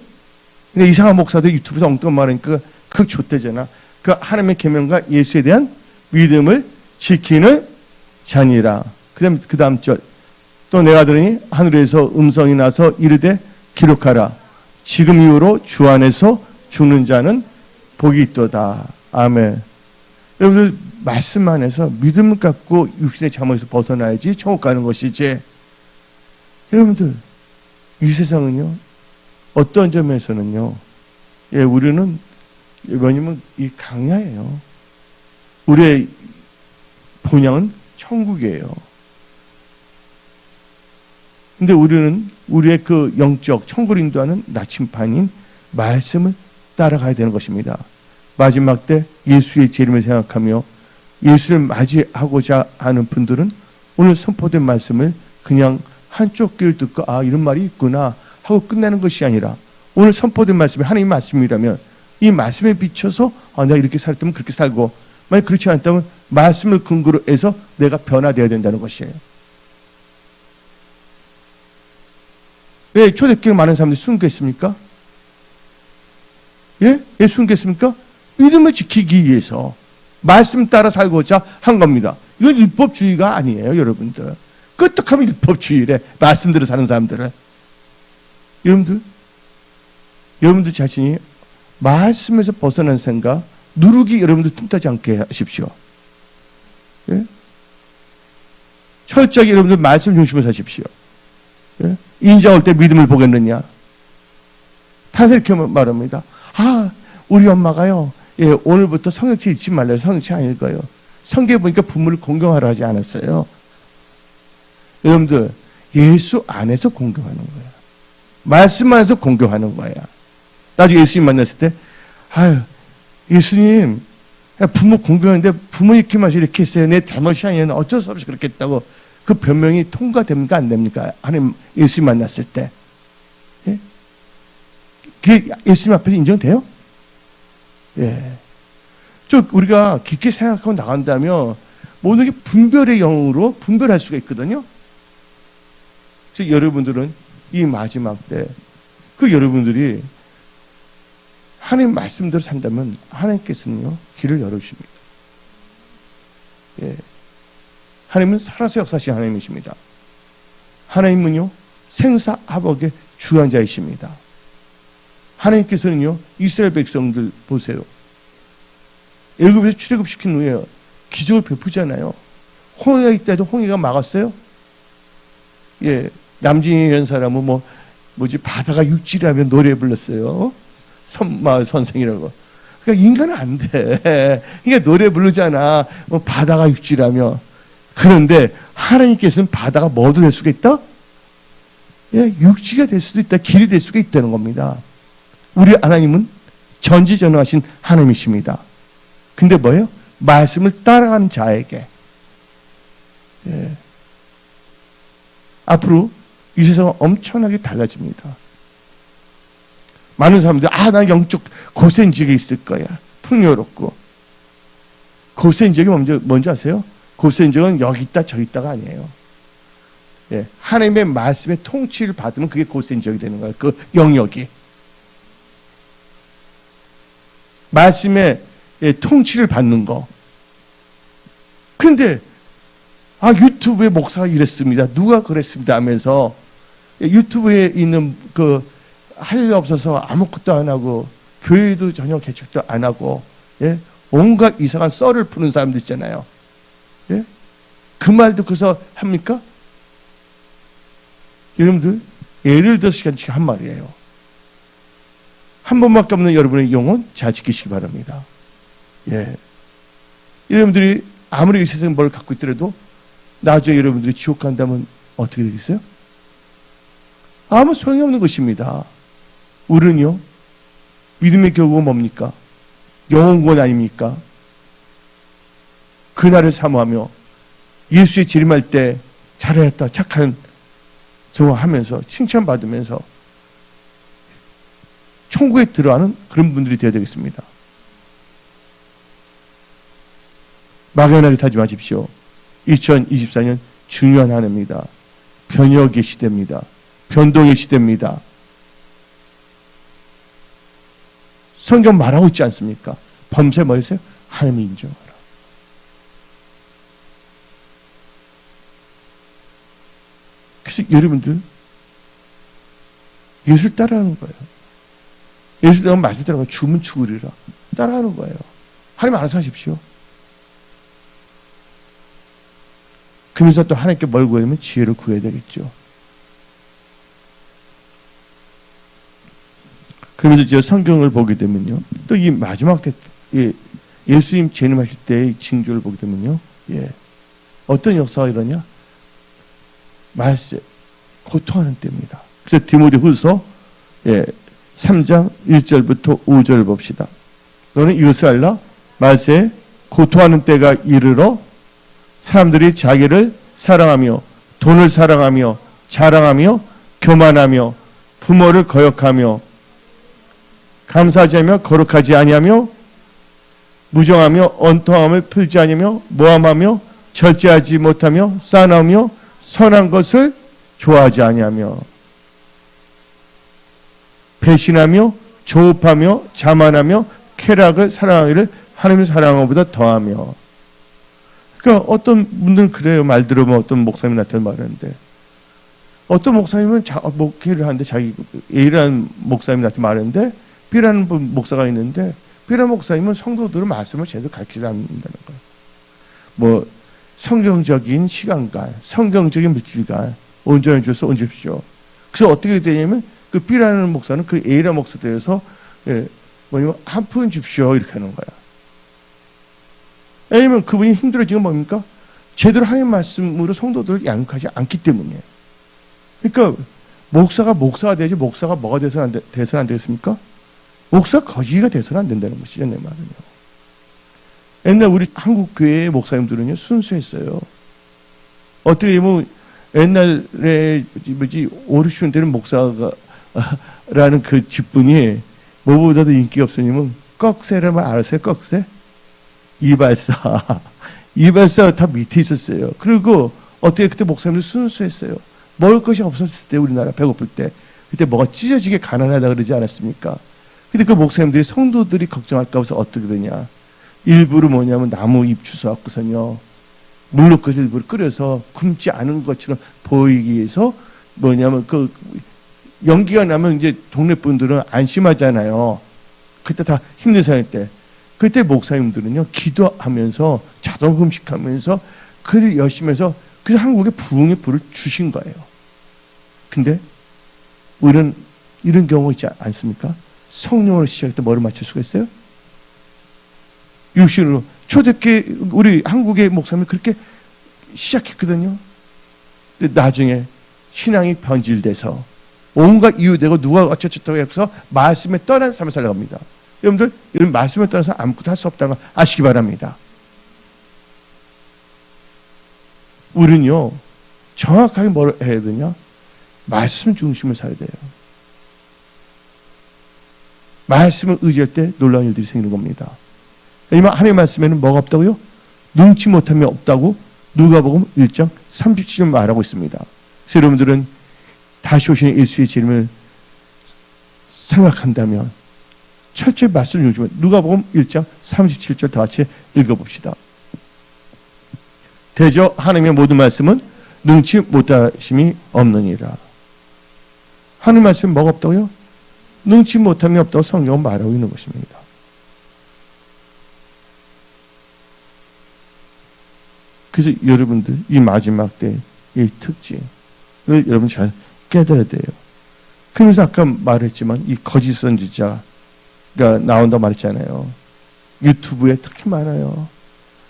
근데 이상한 목사들이 유튜브에서 엉뚱한 말하니까 그거 좋대잖아. 그 하나님의 계명과 예수에 대한 믿음을 지키는 자니라. 그 다음 절. 또 내가 들으니 하늘에서 음성이 나서 이르되 기록하라. 지금 이후로 주 안에서 죽는 자는 복이 있도다. 아멘. 여러분들 말씀 안에서 믿음을 갖고 육신의 잠에서 벗어나야지 천국 가는 것이지. 여러분들 이 세상은요, 어떤 점에서는요, 우리는 뭐냐면 이 강야예요. 우리의 본향은 천국이에요. 근데 우리는 우리의 그 영적 천국을 인도하는 나침반인 말씀을 따라가야 되는 것입니다. 마지막 때 예수의 재림을 생각하며 예수를 맞이하고자 하는 분들은 오늘 선포된 말씀을 그냥 한쪽 귀를 듣고 이런 말이 있구나 하고 끝내는 것이 아니라 오늘 선포된 말씀이 하나님의 말씀이라면 이 말씀에 비춰서 내가 이렇게 살았다면 그렇게 살고, 만약 그렇지 않다면 말씀을 근거로 해서 내가 변화되어야 된다는 것이에요. 왜 초대교회 많은 사람들이 순교했습니까? 왜 순교했습니까? 믿음을 지키기 위해서 말씀 따라 살고자 한 겁니다. 이건 율법주의가 아니에요, 여러분들. 끄떡하면 율법주의래, 말씀대로 사는 사람들은. 여러분들 자신이 말씀에서 벗어난 생각, 누룩이 여러분들 틈타지 않게 하십시오. 철저하게 여러분들 말씀 중심으로 사십시오. 인자 올 때 믿음을 보겠느냐? 다시 이렇게 말합니다. 우리 엄마가요, 오늘부터 성경책 읽지 말래요. 성경책 안 읽어요. 성경에 보니까 부모를 공경하라 하지 않았어요. 여러분들, 예수 안에서 공경하는 거야. 말씀 안에서 공경하는 거야. 나중에 예수님 만났을 때, 예수님, 부모 공경하는데 부모 이렇게 마시 이렇게 했어요. 내 잘못이 아니에요. 어쩔 수 없이 그렇게 했다고. 그 변명이 통과됩니까? 안 됩니까? 하나님 예수님 만났을 때. 그게 예수님 앞에서 인정돼요? 우리가 깊게 생각하고 나간다면 모든 게 분별의 영으로 분별할 수가 있거든요. 그래서 여러분들은 이 마지막 때 여러분들이 하나님 말씀대로 산다면 하나님께서는요, 길을 열어주십니다. 하나님은 살아서 역사하신 하나님이십니다. 하나님은요, 생사화복의 주한 자이십니다. 하나님께서는요, 이스라엘 백성들 보세요. 애굽에서 출애굽시킨 후에 기적을 베푸잖아요. 홍해가 있다 해도 홍해가 막았어요. 남진이라는 사람은 바다가 육지라며 노래 불렀어요. 마을 선생이라고. 그러니까 인간은 안 돼. 그러니까 노래 부르잖아. 바다가 육지라며. 그런데 하나님께서는 바다가 뭐도 될 수가 있다? 육지가 될 수도 있다. 길이 될 수가 있다는 겁니다. 우리 하나님은 전지전능하신 하나님이십니다. 근데 뭐예요? 말씀을 따라가는 자에게. 앞으로 이 세상은 엄청나게 달라집니다. 많은 사람들이 난 영적 고센 지역에 있을 거야. 풍요롭고. 고센 지역이 뭔지 아세요? 고센 지역은 여기 있다 저기 있다가 아니에요. 하나님의 말씀의 통치를 받으면 그게 고센 지역이 되는 거예요. 그 영역이. 말씀의 통치를 받는 거. 그런데 유튜브에 목사가 이랬습니다. 누가 그랬습니다 하면서 유튜브에 있는 할 일 없어서 아무것도 안 하고 교회도 전혀 개척도 안 하고 온갖 이상한 썰을 푸는 사람들 있잖아요. 그 말 듣고서 합니까? 여러분들 예를 들어서 시간씩 한 말이에요. 한 번밖에 없는 여러분의 영혼 잘 지키시기 바랍니다. 여러분들이 아무리 이 세상에 뭘 갖고 있더라도 나중에 여러분들이 지옥 간다면 어떻게 되겠어요? 아무 소용이 없는 것입니다. 우리는요, 믿음의 결국은 뭡니까? 영혼구원 아닙니까? 그날을 사모하며 예수의 재림할 때 잘했다, 착한 좋아하면서 칭찬받으면서 천국에 들어가는 그런 분들이 되어야 되겠습니다. 막연하게 타지 마십시오. 2024년 중요한 한 해입니다. 변혁의 시대입니다. 변동의 시대입니다. 성경 말하고 있지 않습니까? 범죄 뭐였어요? 하나님이 인정하라. 그래서 여러분들 예수를 따라하는 거예요. 예수 내가 말씀 따라가면 죽으면 죽으리라. 따라하는 거예요. 하나님 알아서 하십시오. 그러면서 또 하나님께 뭘 구하면 지혜를 구해야 되겠죠. 그러면서 저 성경을 보게 되면요. 또 이 마지막 때 예수님 재림하실 때의 징조를 보게 되면요. 어떤 역사가 이러냐? 말세 고통하는 때입니다. 그래서 디모데후서 3장 1절부터 5절 봅시다. 너는 이것을 알라? 말세 고통하는 때가 이르러 사람들이 자기를 사랑하며 돈을 사랑하며 자랑하며 교만하며 부모를 거역하며 감사하지 않으며 거룩하지 아니하며 무정하며 언통함을 풀지 아니하며 모함하며 절제하지 못하며 싸나우며 선한 것을 좋아하지 아니하며 배신하며 조업하며 자만하며 쾌락을 사랑하기를 하나님을 사랑하는 것보다 더하며. 그러니까 어떤 분들은 그래요. 말 들으면 어떤 목사님이 나한테 말하는데 어떤 목사님은 목회를 하는데 자기 A라는 목사님이 나한테 말하는데 B라는 목사가 있는데 B라는 목사님은 성도들은 말씀을 제대로 가르치지 않는다는 거예요. 뭐 성경적인 시간관, 성경적인 물질관 온전해 줘서 얹으십시오. 그래서 어떻게 되냐면 그 B라는 목사는 그 A라는 목사 되어서 뭐냐면 한 푼 줍시오 이렇게 하는 거야. 왜냐면 그분이 힘들어지는 뭡니까? 제대로 하나님 말씀으로 성도들을 양육하지 않기 때문이에요. 그러니까 목사가 되지 목사가 뭐가 돼서는 안 되겠습니까? 목사 거지가 돼서는 안 된다는 것이죠. 내 말은요. 옛날 우리 한국 교회의 목사님들은요 순수했어요. 어떻게 보면 옛날에 오르시면 되는 목사가 라는 그 직분이 뭐보다도 인기가 없으냐면 꺽쇠라면 알았어요. 꺽쇠? 이발사가 다 밑에 있었어요. 그리고 어떻게 그때 목사님들 순수했어요. 먹을 것이 없었을 때 우리나라 배고플 때 그때 뭐가 찢어지게 가난하다 그러지 않았습니까? 근데 그 목사님들이 성도들이 걱정할까 해서 어떻게 되냐? 일부러 뭐냐면 나무 잎 주워갖고선요 물로 그 일부러 끓여서 굶지 않은 것처럼 보이기 위해서 뭐냐면 그 연기가 나면 이제 동네 분들은 안심하잖아요. 그때 다 힘든 상황 때. 그때 목사님들은요 기도하면서 자동 금식하면서 그들 열심히 해서 그래서 한국에 부흥의 불을 주신 거예요. 근데 우리는 이런 경우가 있지 않습니까? 성령으로 시작할 때 뭐를 맞출 수가 있어요? 육신으로. 초대교회 우리 한국의 목사님이 그렇게 시작했거든요. 근데 나중에 신앙이 변질돼서 온갖 이유되고 누가 어쩌고 해서 말씀에 떠난 삶을 살아갑니다. 여러분들 이런 말씀에 떠나서 아무것도 할 수 없다는 걸 아시기 바랍니다. 우리는요 정확하게 뭘 해야 되냐? 말씀 중심을 살아야 돼요. 말씀을 의지할 때 놀라운 일들이 생기는 겁니다. 왜냐면 하나님의 말씀에는 뭐가 없다고요? 능치 못함이 없다고 누가복음 1장 37절 말하고 있습니다. 그래서 여러분들은 다시 오시는 예수의 재림을 생각한다면 철저히 말씀을 요즘에 누가복음 1장 37절 다 같이 읽어봅시다. 대저 하나님의 모든 말씀은 능치 못하심이 없느니라. 하나님 말씀에 뭐가 없다고요? 능치 못함이 없다고 성경은 말하고 있는 것입니다. 그래서 여러분들 이 마지막 때의 특징을 여러분 잘 깨달아야 돼요. 그러면서 아까 말했지만 이 거짓 선지자가 나온다고 말했잖아요. 유튜브에 특히 많아요.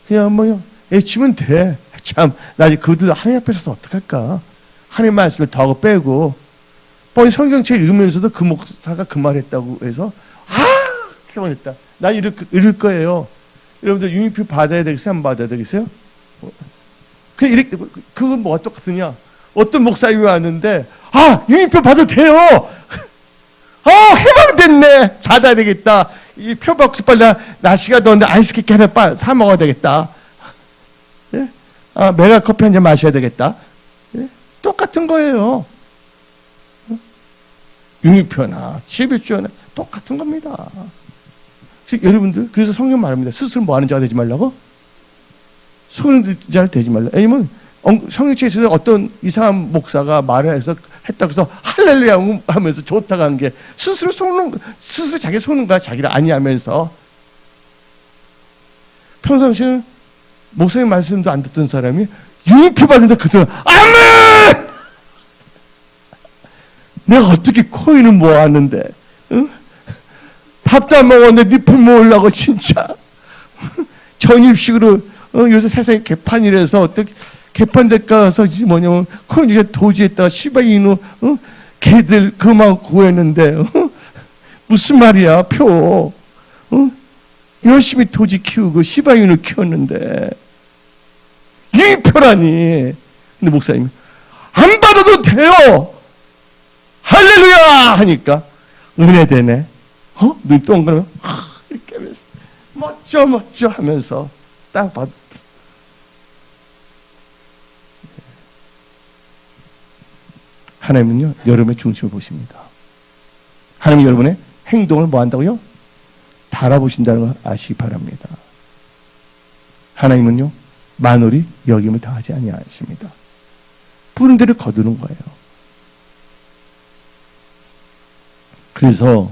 그냥 뭐요 애치면 돼. 참 나 그들 하나님 앞에 서서 어떡할까? 하나님 말씀을 더 하고 빼고 뻔히 성경책 읽으면서도 그 목사가 그 말했다고 해서 그만했다. 나 이럴 거예요. 여러분들 유니표 받아야 되겠어요? 안 받아야 되겠어요? 그건 뭐가 똑같으냐? 어떤 목사님이 왔는데 유니표 받아도 돼요. 해방 됐네. 받아야 되겠다. 이 표박스 빨리 날씨가 더운데 아이스케이크 하나 빨리 사 먹어야 되겠다. 예? 메가 커피 한 잔 마셔야 되겠다. 예? 똑같은 거예요. 유니표나 11조나 똑같은 겁니다. 여러분들 그래서 성경 말합니다. 스스로 뭐 하는 자가 되지 말라고? 손자를 되지 말라. 왜냐면 성경책에서 어떤 이상한 목사가 말을 해서 했다고 해서 할렐루야 하면서 좋다고 한 게 스스로 자기 속는 거야. 자기를 아니하면서. 평상시에 목사님 말씀도 안 듣던 사람이 유니피 받는다 그들 아멘! 내가 어떻게 코인을 모았는데, 응? 밥도 안 먹었는데 니풀 모으려고 진짜 전입식으로 요새 세상이 개판이라서 어떻게 개판대 가서 뭐냐면 코인 중에 도지에다가 시바이누 개들 그만 구했는데 무슨 말이야 표 열심히 도지 키우고 시바이누 키웠는데 이 표라니. 근데 목사님이 안 받아도 돼요 할렐루야 하니까 은혜되네. 눈 동그라면 이렇게 하면서 멋져 하면서 딱 받았다. 하나님은요 여러분의 중심을 보십니다. 하나님은 여러분의 행동을 뭐 한다고요? 달아보신다는 걸 아시기 바랍니다. 하나님은요 만월이 여김을 다하지 아니하십니다. 뿌린 대로 거두는 거예요. 그래서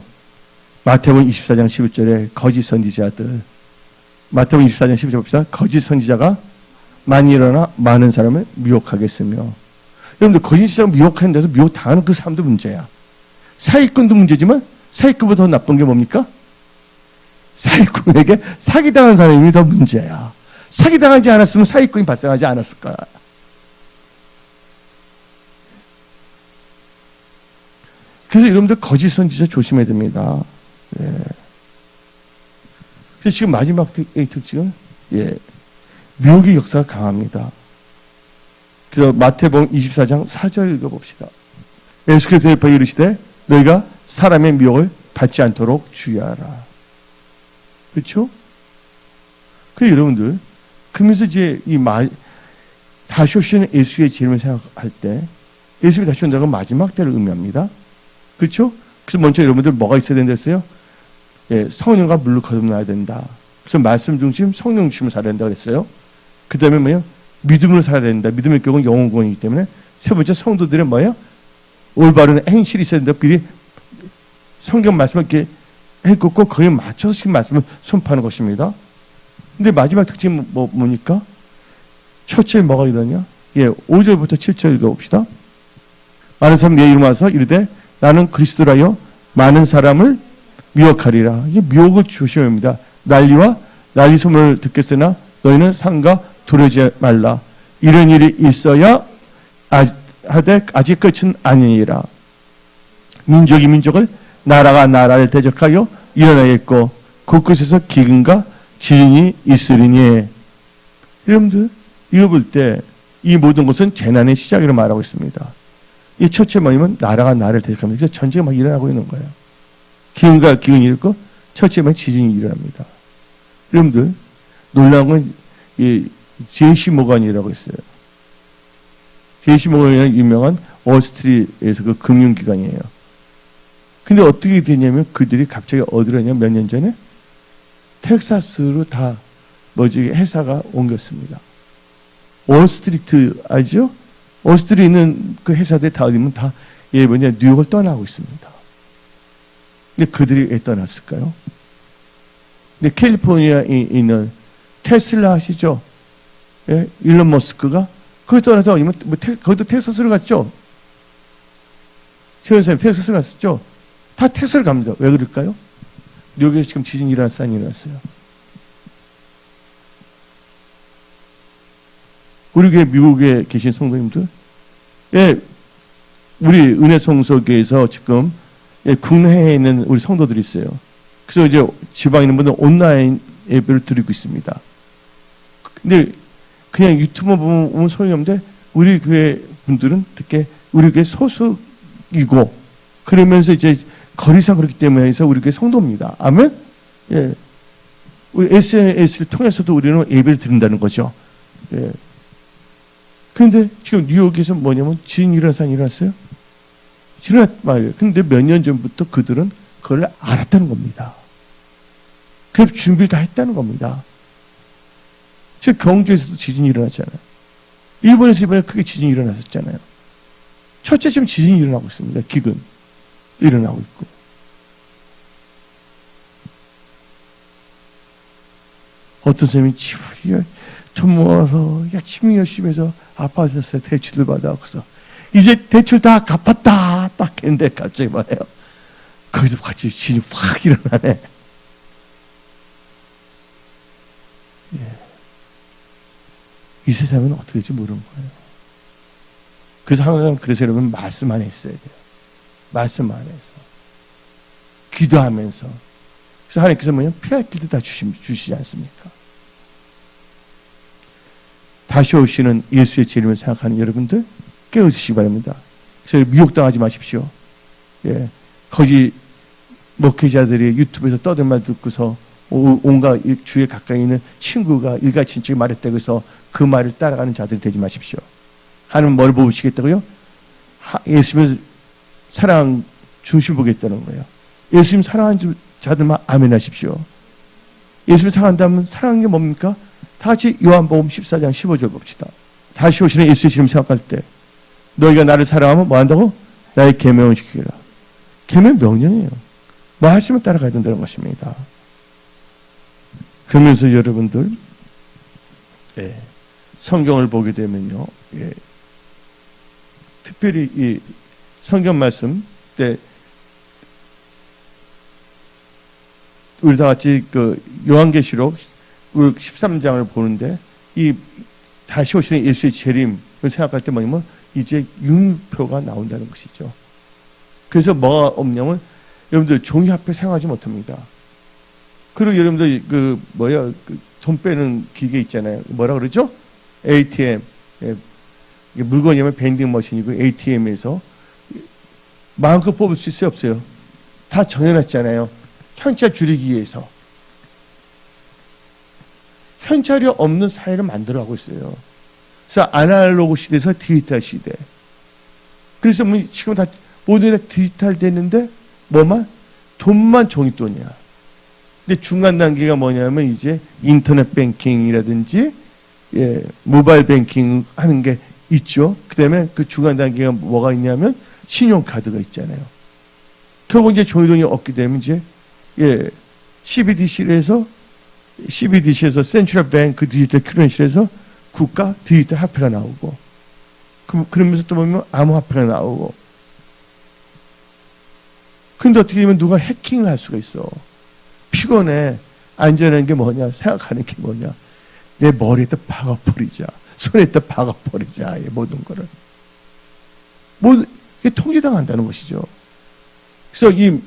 마태복음 24장 11절에 거짓 선지자들, 마태복음 24장 11절 봅시다. 거짓 선지자가 많이 일어나 많은 사람을 미혹하겠으며. 여러분들 거짓 선지자가 미혹하는 데서 미혹당하는 그 사람도 문제야. 사기꾼도 문제지만 사기꾼보다 더 나쁜 게 뭡니까? 사기꾼에게 사기당한 사람이 더 문제야. 사기당하지 않았으면 사기꾼이 발생하지 않았을 거야. 그래서 여러분들 거짓 선지자 조심해야 됩니다. 예. 그래서 지금 마지막 특징은 미혹의 역사가 강합니다. 그래서 마태복음 24장 4절 읽어봅시다. 예수께서 대답하여 이르시되 너희가 사람의 미혹을 받지 않도록 주의하라. 그렇죠? 그래서 여러분들 그러면서 이제 다시 오시는 예수의 재림을 생각할 때 예수님이 다시 온다는 건 마지막 때를 의미합니다. 그렇죠? 그래서 먼저 여러분들 뭐가 있어야 된다 했어요? 성령과 물로 거듭나야 된다. 그래서 말씀 중심, 성령 중심으로 살아야 된다고 했어요. 그 다음에 뭐예요? 믿음으로 살아야 된다. 믿음의 결국은 영혼 구원이기 때문에 세 번째 성도들은 뭐예요? 올바른 행실이 있어야 된다. 그들이 성경 말씀을 이렇게 해놓고 거기에 맞춰서 지금 말씀을 선포하는 것입니다. 근데 마지막 특징은 뭡니까? 첫째 뭐가 이러냐? 5절부터 7절 읽어봅시다. 많은 사람 내 이름 와서 이르되 나는 그리스도라여 많은 사람을 미혹하리라. 이게 미혹을 조심해야 합니다. 난리와 난리 소문을 듣겠으나 너희는 상가 두려지 말라. 이런 일이 있어야 하되 아직 끝은 아니니라. 민족이 민족을 나라가 나라를 대적하여 일어나겠고 곳곳에서 기근과 지진이 있으리니. 여러분들 이거 볼 때 이 모든 것은 재난의 시작이라고 말하고 있습니다. 이 첫째 뭐냐면 나라가 나라를 대적합니다. 그래서 전쟁이 막 일어나고 있는 거예요. 기근과 기근이 있고 첫째 뭐냐면 지진이 일어납니다. 여러분들 놀라운 건 이 제시 모건이라고 있어요. 제시 모건이라는 유명한 월스트리트에서 그 금융기관이에요. 근데 어떻게 되냐면 그들이 갑자기 어디로 했냐면 몇 년 전에 텍사스로 다 회사가 옮겼습니다. 월스트리트 알죠? 월스트리트에 있는 그 회사들 다 어디면 다 뉴욕을 떠나고 있습니다. 근데 그들이 왜 떠났을까요? 근데 캘리포니아에 있는 테슬라 아시죠? 일론 머스크가 거기 떠나서 아니면 거기도 텍사스로 갔죠? 최 원사님 텍사스로 갔었죠? 다 텍사스로 갑니다. 왜 그럴까요? 뉴욕에서 지금 지진이 일어난 산이 일어났어요. 우리 교회 미국에 계신 성도님들, 우리 은혜성소교회에서 지금 국내에 있는 우리 성도들이 있어요. 그래서 이제 지방에 있는 분들은 온라인 예배를 드리고 있습니다. 근데 그냥 유튜브 보면 소용이 없는데 우리 교회 분들은 특히 우리 교회 소속이고 그러면서 이제 거리상 그렇기 때문에 해서 우리 교회 성도입니다. 아멘? 우리 SNS를 통해서도 우리는 예배를 드린다는 거죠. 그런데 지금 뉴욕에서 뭐냐면 지진이 일어난 산이 일어났어요. 일어났 말이에요. 근데 몇 년 전부터 그들은 그걸 알았다는 겁니다. 그래서 준비를 다 했다는 겁니다. 지금 경주에서도 지진이 일어났잖아요. 일본에서 이번에 크게 지진이 일어났었잖아요. 첫째 지금 지진이 일어나고 있습니다. 기근 일어나고 있고. 어떤 사람이 돈 모아서 열심히 해서 아파졌어요. 대출을 받아갖고서 이제 대출 다 갚았다 딱 했는데 갑자기 말해요. 거기서 같이 지진이 확 일어나네. 예. 이 세상은 어떻게 될지 모르는 거예요. 그래서 항상 그래서 여러분 말씀 안에 있어야 돼요. 말씀 안에서 기도하면서. 그래서 하나님께서 뭐냐 피할 길도 다 주시지 않습니까? 다시 오시는 예수의 재림을 생각하는 여러분들 깨어드시기 바랍니다. 그래서 미혹당하지 마십시오. 예, 거기 목회자들이 유튜브에서 떠든 말 듣고서 온갖 주위에 가까이 있는 친구가 일가친척이 말했다고 해서 그 말을 따라가는 자들이 되지 마십시오. 하나님은 뭘 보시겠다고요? 예수님을 사랑 중심 보겠다는 거예요. 예수님 사랑하는 자들만 아멘 하십시오. 예수님 사랑한다면 사랑하는 게 뭡니까? 다 같이 요한복음 14장 15절 봅시다. 다시 오시는 예수의 지름 생각할 때 너희가 나를 사랑하면 뭐 한다고? 나의 계명을 지키라. 계명 명령이에요. 뭐 하시면 따라가야 된다는 것입니다. 그러면서 여러분들 성경을 보게 되면요. 특별히 이 성경 말씀 때 우리 다 같이 그 요한계시록 13장을 보는데 이 다시 오시는 예수의 재림을 생각할 때 뭐냐면 이제 융표가 나온다는 것이죠. 그래서 뭐가 없냐면 여러분들 종이 앞에 사용하지 못합니다. 그리고 여러분들 돈 빼는 기계 있잖아요. 뭐라 그러죠? ATM. 물건이면 밴딩 머신이고 ATM에서 마음껏 뽑을 수 있어요, 없어요? 다 정해놨잖아요. 현찰 줄이기 위해서. 현찰이 없는 사회를 만들어가고 있어요. 그래서 아날로그 시대에서 디지털 시대. 그래서 지금 다 모든 게 다 디지털 됐는데 뭐만? 돈만 종이돈이야. 근데 중간 단계가 뭐냐면 이제 인터넷 뱅킹이라든지 모바일 뱅킹 하는 게 있죠. 그 다음에 그 중간 단계가 뭐가 있냐면 신용카드가 있잖아요. 결국 이제 종이돈이 없게 되면 이제 CBDC에서 센트럴 뱅크 디지털 커런시에서 국가 디지털 화폐가 나오고 그러면서 또 보면 암호화폐가 나오고 근데 어떻게 되면 누가 해킹을 할 수가 있어. 피곤해. 안전한 게 뭐냐 생각하는 게 뭐냐 내 머리에다 박아버리자 손에다 박아버리자 모든 거를 이게 통제당한다는 것이죠. 그래서 이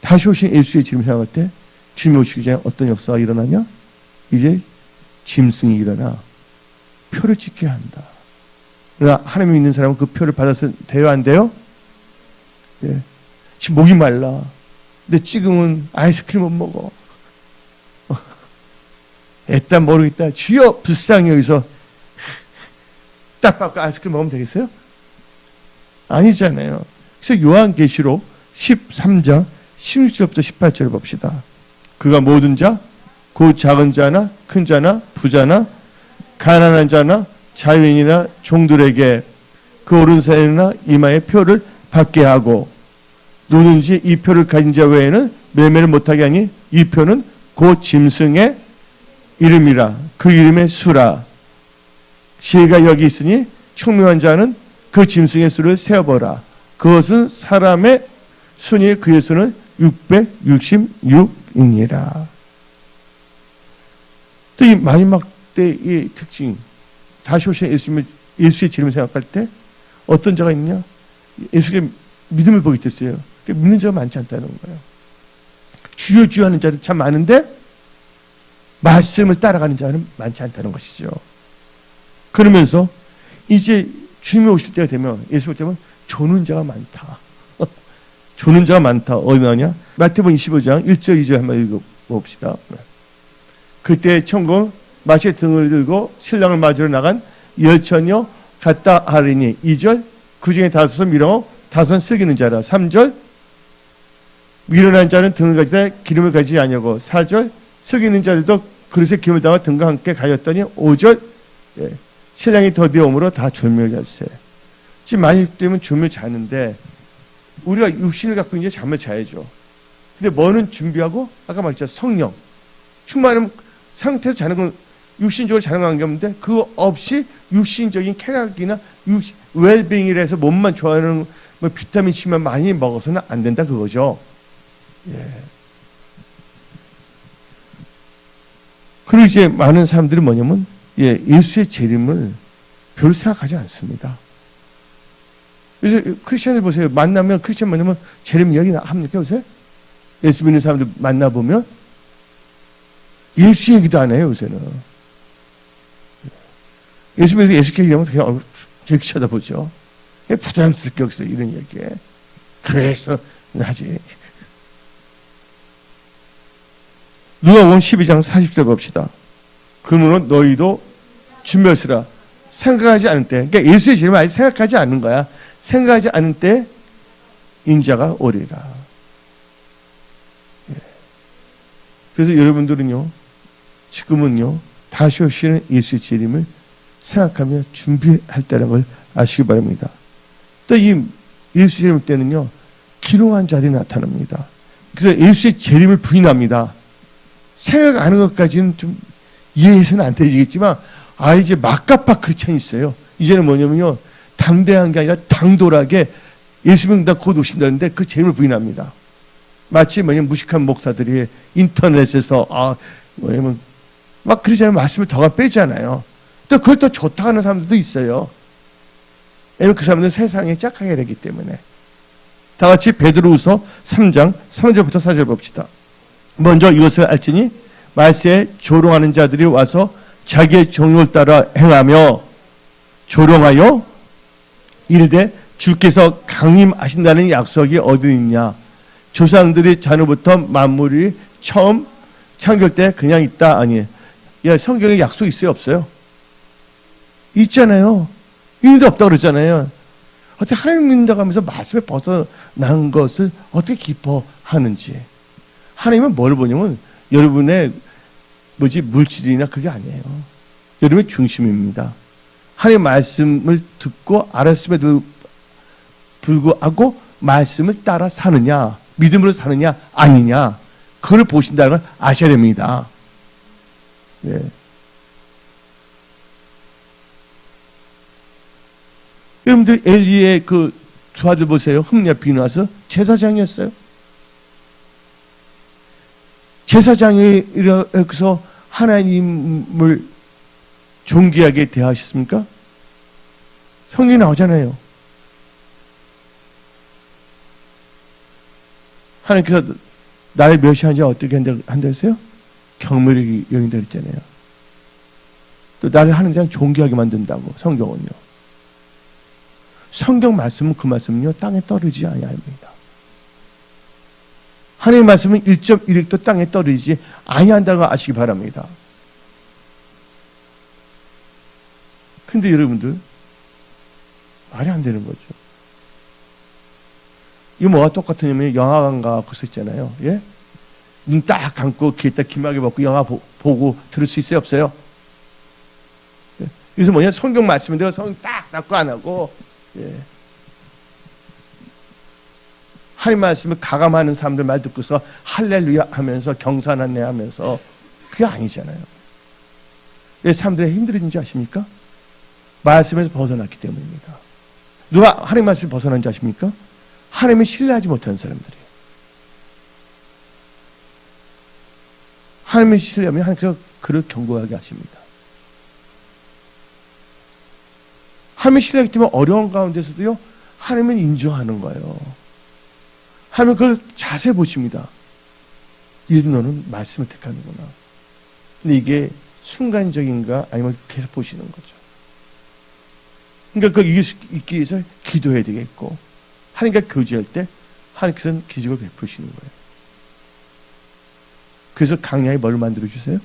다시 오신 예수의 지름 생각할 때 주님 오시기 전에 어떤 역사가 일어나냐? 이제 짐승이 일어나 표를 찍게 한다. 그러나 하나님 믿는 사람은 그 표를 받아서 돼요, 안 돼요? 예. 지금 목이 말라. 근데 지금은 아이스크림 못 먹어. 애딴 모르겠다. 주여 불쌍히 여기서 딱 받고 아이스크림 먹으면 되겠어요? 아니잖아요. 그래서 요한계시록 13장 16절부터 18절을 봅시다. 그가 모든 자, 곧 작은 자나 큰 자나 부자나 가난한 자나 자유인이나 종들에게 그 오른손이나 이마에 표를 받게 하고 누군지 이 표를 가진 자 외에는 매매를 못하게 하니 이 표는 곧 짐승의 이름이라 그 이름의 수라. 시가 여기 있으니 총명한 자는 그 짐승의 수를 세어보라. 그것은 사람의 순위 그의 수는 666이니라. 또 이 마지막 때의 특징 다시 오신 예수의 재림을 생각할 때 어떤 자가 있냐? 예수의 믿음을 보게 됐어요. 믿는 자가 많지 않다는 거예요. 주여 주여 하는 자는 참 많은데 말씀을 따라가는 자는 많지 않다는 것이죠. 그러면서 이제 주님이 오실 때가 되면 예수 올 때면 조는 자가 많다. 조는 자가 많다. 어디 나오냐? 마태복음 25장 1절 2절 한번 읽어봅시다. 그때 천국 마시의 등을 들고 신랑을 맞으러 나간 열처녀 갔다 하리니 2절 그 중에 다섯은 미뤄 다섯은 슬기는 자라. 3절 미련한 자는 등을 가지다 기름을 가지지 아니하고 4절 슬기는 자들도 그릇에 기름을 담아 등과 함께 가졌더니 5절 신랑이 더디어오므로 다 졸며잤어요. 지금 많이 되면 졸며 자는데 우리가 육신을 갖고 이제 잠을 자야죠. 근데 뭐는 준비하고 아까 말했죠. 성령. 충만한 상태에서 자는 건 육신적으로 자는 건 관계없는데 그거 없이 육신적인 쾌락이나 웰빙이라 해서 몸만 좋아하는 뭐 비타민 C만 많이 먹어서는 안 된다 그거죠. 예. 그리고 이제 많은 사람들이 뭐냐면 예수의 재림을 별로 생각하지 않습니다. 그래서 크리스천들 보세요. 만나면 크리스천 만나면 재림 이야기 합니까 요새? 예수 믿는 사람들 만나보면 예수 얘기도 안 해요 요새는. 예수 믿어서 예수 얘기하면 그냥 이렇게 쳐다보죠. 부담스럽게 여기서 이런 얘기에. 그래서 하지. 누가복음 12장 40절 봅시다. 그러므로 너희도 준비하시라. 생각하지 않을 때, 그러니까 예수의 재림을 아직 생각하지 않는 거야. 생각하지 않을 때 인자가 오리라. 예. 그래서 여러분들은요, 지금은요, 다시 오시는 예수의 재림을 생각하며 준비할 때라는 걸 아시기 바랍니다. 또 이 예수의 재림 때는요, 기롱한 자들이 나타납니다. 그래서 예수의 재림을 부인합니다. 생각 안 하는 것까지는 좀 이해해서는 안 되지겠지만, 이제 막가파 크리스찬이 있어요. 이제는 뭐냐면요, 담대한 게 아니라 당돌하게 예수 믿는다 곧 오신다는데 그 재림을 부인합니다. 마치 뭐냐면 무식한 목사들이 인터넷에서 뭐냐면 막 그러잖아요. 말씀을 더가 빼잖아요. 또 그걸 또 좋다 하는 사람들도 있어요. 왜냐면 그 사람들은 세상에 짝하게 되기 때문에. 다 같이 베드로후서 3장 3절부터 4절 봅시다. 먼저 이것을 알지니 말세에 조롱하는 자들이 와서 자기의 종을 따라 행하며 조롱하여 이르되 주께서 강림하신다는 약속이 어디 있냐. 조상들이 전후부터 만물이 처음 창조될 때 그냥 있다 아니에요. 야, 성경에 약속 있어요 없어요? 있잖아요. 있는데 없다고 그러잖아요. 어떻게 하나님 믿는다고 하면서 말씀에 벗어난 것을 어떻게 기뻐하는지. 하나님은 뭘 보냐면 여러분의 물질이나 그게 아니에요. 여러분의 중심입니다. 하나님의 말씀을 듣고 알았음에도 불구하고 말씀을 따라 사느냐, 믿음으로 사느냐 아니냐, 그걸 보신다는 걸 아셔야 됩니다. 예. 여러분들 엘리의 그 두 아들 보세요. 흠냐 비누아서 제사장이었어요. 제사장이라서 하나님을 존귀하게 대하셨습니까? 성경에 나오잖아요. 하나님께서 나를 멸시하지 어떻게 한다 했어요? 경멸이 여긴다 했잖아요. 또 나를 하나님 존귀하게 만든다고 성경은요. 성경 말씀은 그 말씀은요 땅에 떨어지지 아니합니다. 하나님의 말씀은 1.1획도 땅에 떨어지지 아니한다는 걸 아시기 바랍니다. 근데 여러분들 말이 안 되는 거죠. 이거 뭐가 똑같으냐면 영화관 가고 있잖아요. 예? 눈 딱 감고 귀에 딱 귀마개 벗고 영화 보고 들을 수 있어요 없어요? 예? 그래서 뭐냐 성경 말씀인데 성경 딱 닫고 안 하고 예. 하나님 말씀을 가감하는 사람들 말 듣고서 할렐루야 하면서 경산하네 하면서 그게 아니잖아요. 왜 사람들이 힘들어진지 아십니까? 말씀에서 벗어났기 때문입니다. 누가 하나님 말씀을 벗어난지 아십니까? 하나님을 신뢰하지 못하는 사람들이에요. 하나님을 신뢰하면 하나님께서 그를 경고하게 하십니다. 하나님을 신뢰하기 때문에 어려운 가운데서도요 하나님을 인정하는 거예요. 하나님 그걸 자세히 보십니다. 이래도 너는 말씀을 택하는구나. 근데 이게 순간적인가 아니면 계속 보시는 거죠. 그러니까 그걸 이길 수 있기 위해서 기도해야 되겠고 하나님과 교제할 때 하나님께서는 기적을 베푸시는 거예요. 그래서 강야에 뭘 만들어주세요?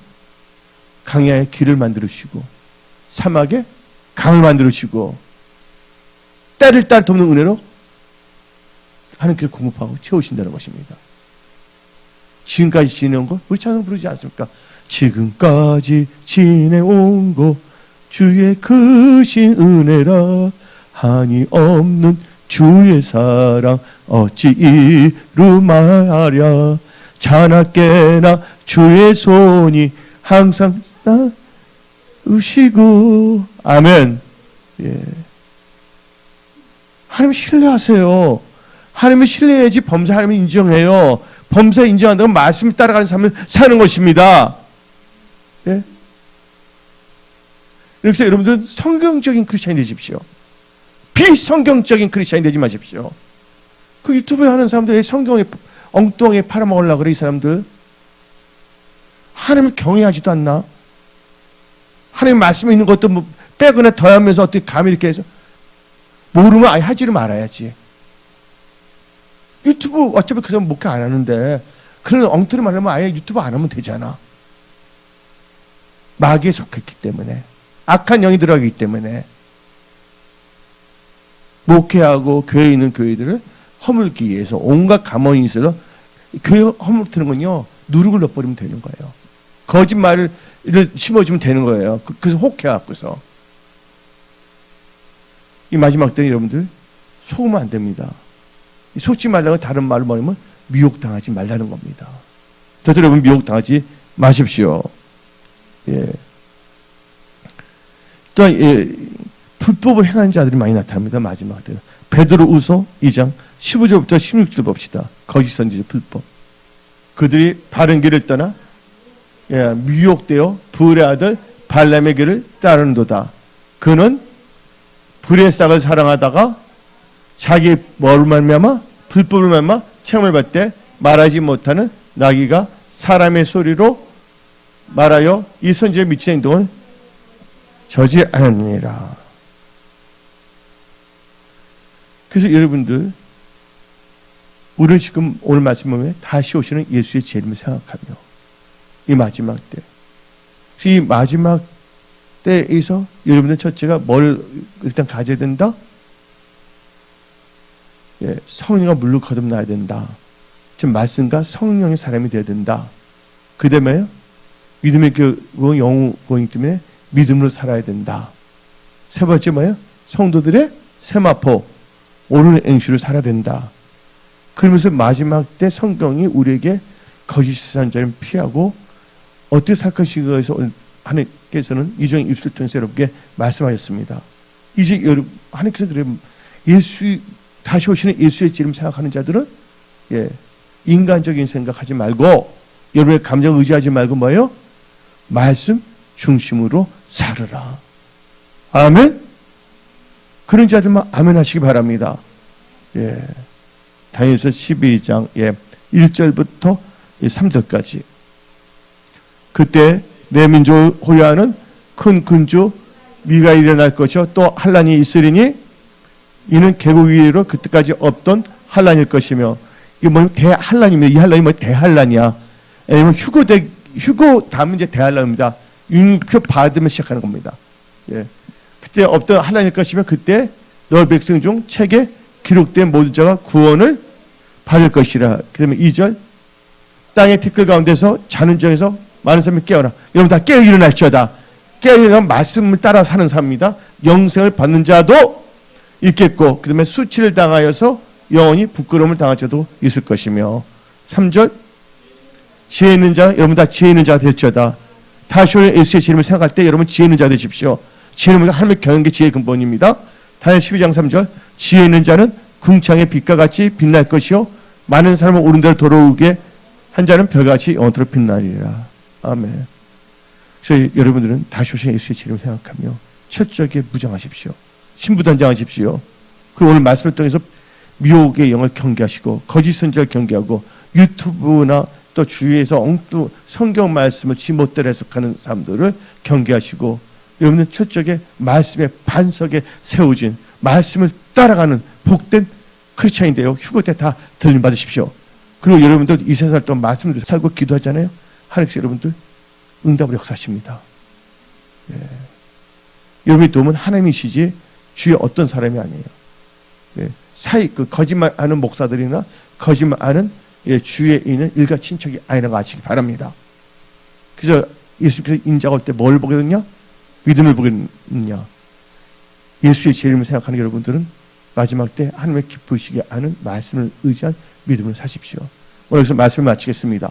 강야에 길을 만들어주시고 사막에 강을 만들어주시고 때를 따라 돕는 은혜로 하나님께서 공급하고 채우신다는 것입니다. 지금까지 지내온 거 우리 찬송 부르지 않습니까? 지금까지 지내온 거 주의 크신 은혜라 한이 없는 주의 사랑 어찌 이루마랴. 자나깨나 주의 손이 항상 나으시고. 아멘. 예. 하나님 신뢰하세요. 하나님을 신뢰해야지 범사 하나님을 인정해요. 범사 인정한다면 말씀을 따라가는 삶을 사는 것입니다. 예? 그래서 여러분들은 성경적인 크리스찬이 되십시오. 비성경적인 크리스찬이 되지 마십시오. 그 유튜브에 하는 사람들 성경에 엉뚱하게 팔아먹으려고 그래. 이 사람들 하나님을 경외하지도 않나? 하나님 말씀에 있는 것도 뭐 빼거나 더하면서 어떻게 감히 이렇게 해서 모르면 아예 하지를 말아야지. 유튜브 어차피 그 사람 목회 안 하는데 그런 엉터리 말하면 아예 유튜브 안 하면 되잖아. 마귀에 속했기 때문에, 악한 영이 들어가기 때문에 목회하고 교회에 있는 교회들을 허물기 위해서 온갖 감언이 있어서 교회 허물트는 건요, 누룩을 넣어버리면 되는 거예요. 거짓말을 심어주면 되는 거예요. 그래서 혹해갖고서. 이 마지막 때는 여러분들 속으면 안 됩니다. 속지 말라고 다른 말을 뭐냐면 미혹당하지 말라는 겁니다. 저도 여러분 미혹당하지 마십시오. 예. 또한 불법을 행하는 자들이 많이 나타납니다. 마지막 때는 베드로후서 2장 15절부터 16절 봅시다. 거짓 선지자 불법. 그들이 바른 길을 떠나 미혹되어 불의 아들 발람의 길을 따르는도다. 그는 불의 싹을 사랑하다가 자기 뭐를 말미암아 불법을 말미암아 체험을 받을 때 말하지 못하는 나귀가 사람의 소리로 말하여 이 선지에 미친 행동을 저지하였느니라. 그래서 여러분들, 우리는 지금 오늘 말씀 보면 다시 오시는 예수의 재림을 생각하며 이 마지막 때, 이 마지막 때에서 여러분들 첫째가 뭘 일단 가져야 된다? 성령과 물로 거듭나야 된다. 좀 말씀과 성령의 사람이 되어야 된다. 그 다음에 믿음의 교훈, 영혼이기 때문에 믿음으로 살아야 된다. 세 번째 뭐예요? 성도들의 세마포, 옳은 행실을 살아야 된다. 그러면서 마지막 때 성경이 우리에게 거짓 선자를 피하고 어떻게 살 것인가에 대해서 하나님께서는 이종의 입술을 통해서 여러분께 말씀하셨습니다. 이제 여러분, 하나님께서 그러면 다시 오시는 예수의 재림 생각하는 자들은 인간적인 생각하지 말고 여러분의 감정 의지하지 말고 뭐예요? 말씀 중심으로 살으라. 아멘? 그런 자들만 아멘 하시기 바랍니다. 다니엘서 12장 1절부터 3절까지. 그때 내 민족을 호위하는 큰 군주 미가 일어날 것이요 또 환란이 있으리니 이는 개국 이후로 그때까지 없던 환란일 것이며, 이게 뭐냐면 대환란입니다. 이 환란이 뭐 대환란이야. 왜냐면 휴고 다음은 이제 대환란입니다. 윤표 받으면 시작하는 겁니다. 그때 없던 환란일 것이며 그때 너 백성 중 책에 기록된 모든 자가 구원을 받을 것이라. 그 다음에 2절 땅의 티끌 가운데서 자는 중에서 많은 사람이 깨어나. 여러분 다 깨어 일어날지어다. 깨어 일어나면 말씀을 따라 사는 사람입니다. 영생을 받는 자도 있겠고, 그 다음에 수치를 당하여서 영원히 부끄러움을 당할 자도 있을 것이며, 3절 지혜 있는 자, 여러분 다 지혜 있는 자가 될지어다. 다시 오는 예수의 재림을 생각할 때 여러분 지혜 있는 자 되십시오. 지혜는 하나님의 경영의 지혜의 근본입니다. 다니엘 12장 3절 지혜 있는 자는 궁창의 빛과 같이 빛날 것이요 많은 사람을 옳은 대로 돌아오게 한 자는 별같이 영원토록 빛나리라. 아멘. 그래서 여러분들은 다시 오신 예수의 재림을 생각하며 철저하게 무장하십시오. 신부단장하십시오. 그리고 오늘 말씀을 통해서 미혹의 영을 경계하시고 거짓 선지자를 경계하고 유튜브나 또 주위에서 엉뚱 성경 말씀을 지멋대로 해석하는 사람들을 경계하시고, 여러분은 철저하게 말씀의 반석에 세워진 말씀을 따라가는 복된 크리스찬인데요. 휴고 때 다 들림 받으십시오. 그리고 여러분들 이 세상 동안 말씀을 살고 기도하잖아요. 하나님께서 여러분들 응답을 역사하십니다. 여러분의 도움은 하나님이시지 주의 어떤 사람이 아니에요. 거짓말하는 목사들이나 거짓말하는 주위에 있는 일가 친척이 아니라고 아시기 바랍니다. 그래서 예수님께서 인자가 올 때 뭘 보게 되냐? 믿음을 보겠느냐? 예수의 재림을 생각하는 여러분들은 마지막 때 하나님의 기쁘시게 아는 말씀을 의지한 믿음을 사십시오. 오늘 여기서 말씀을 마치겠습니다.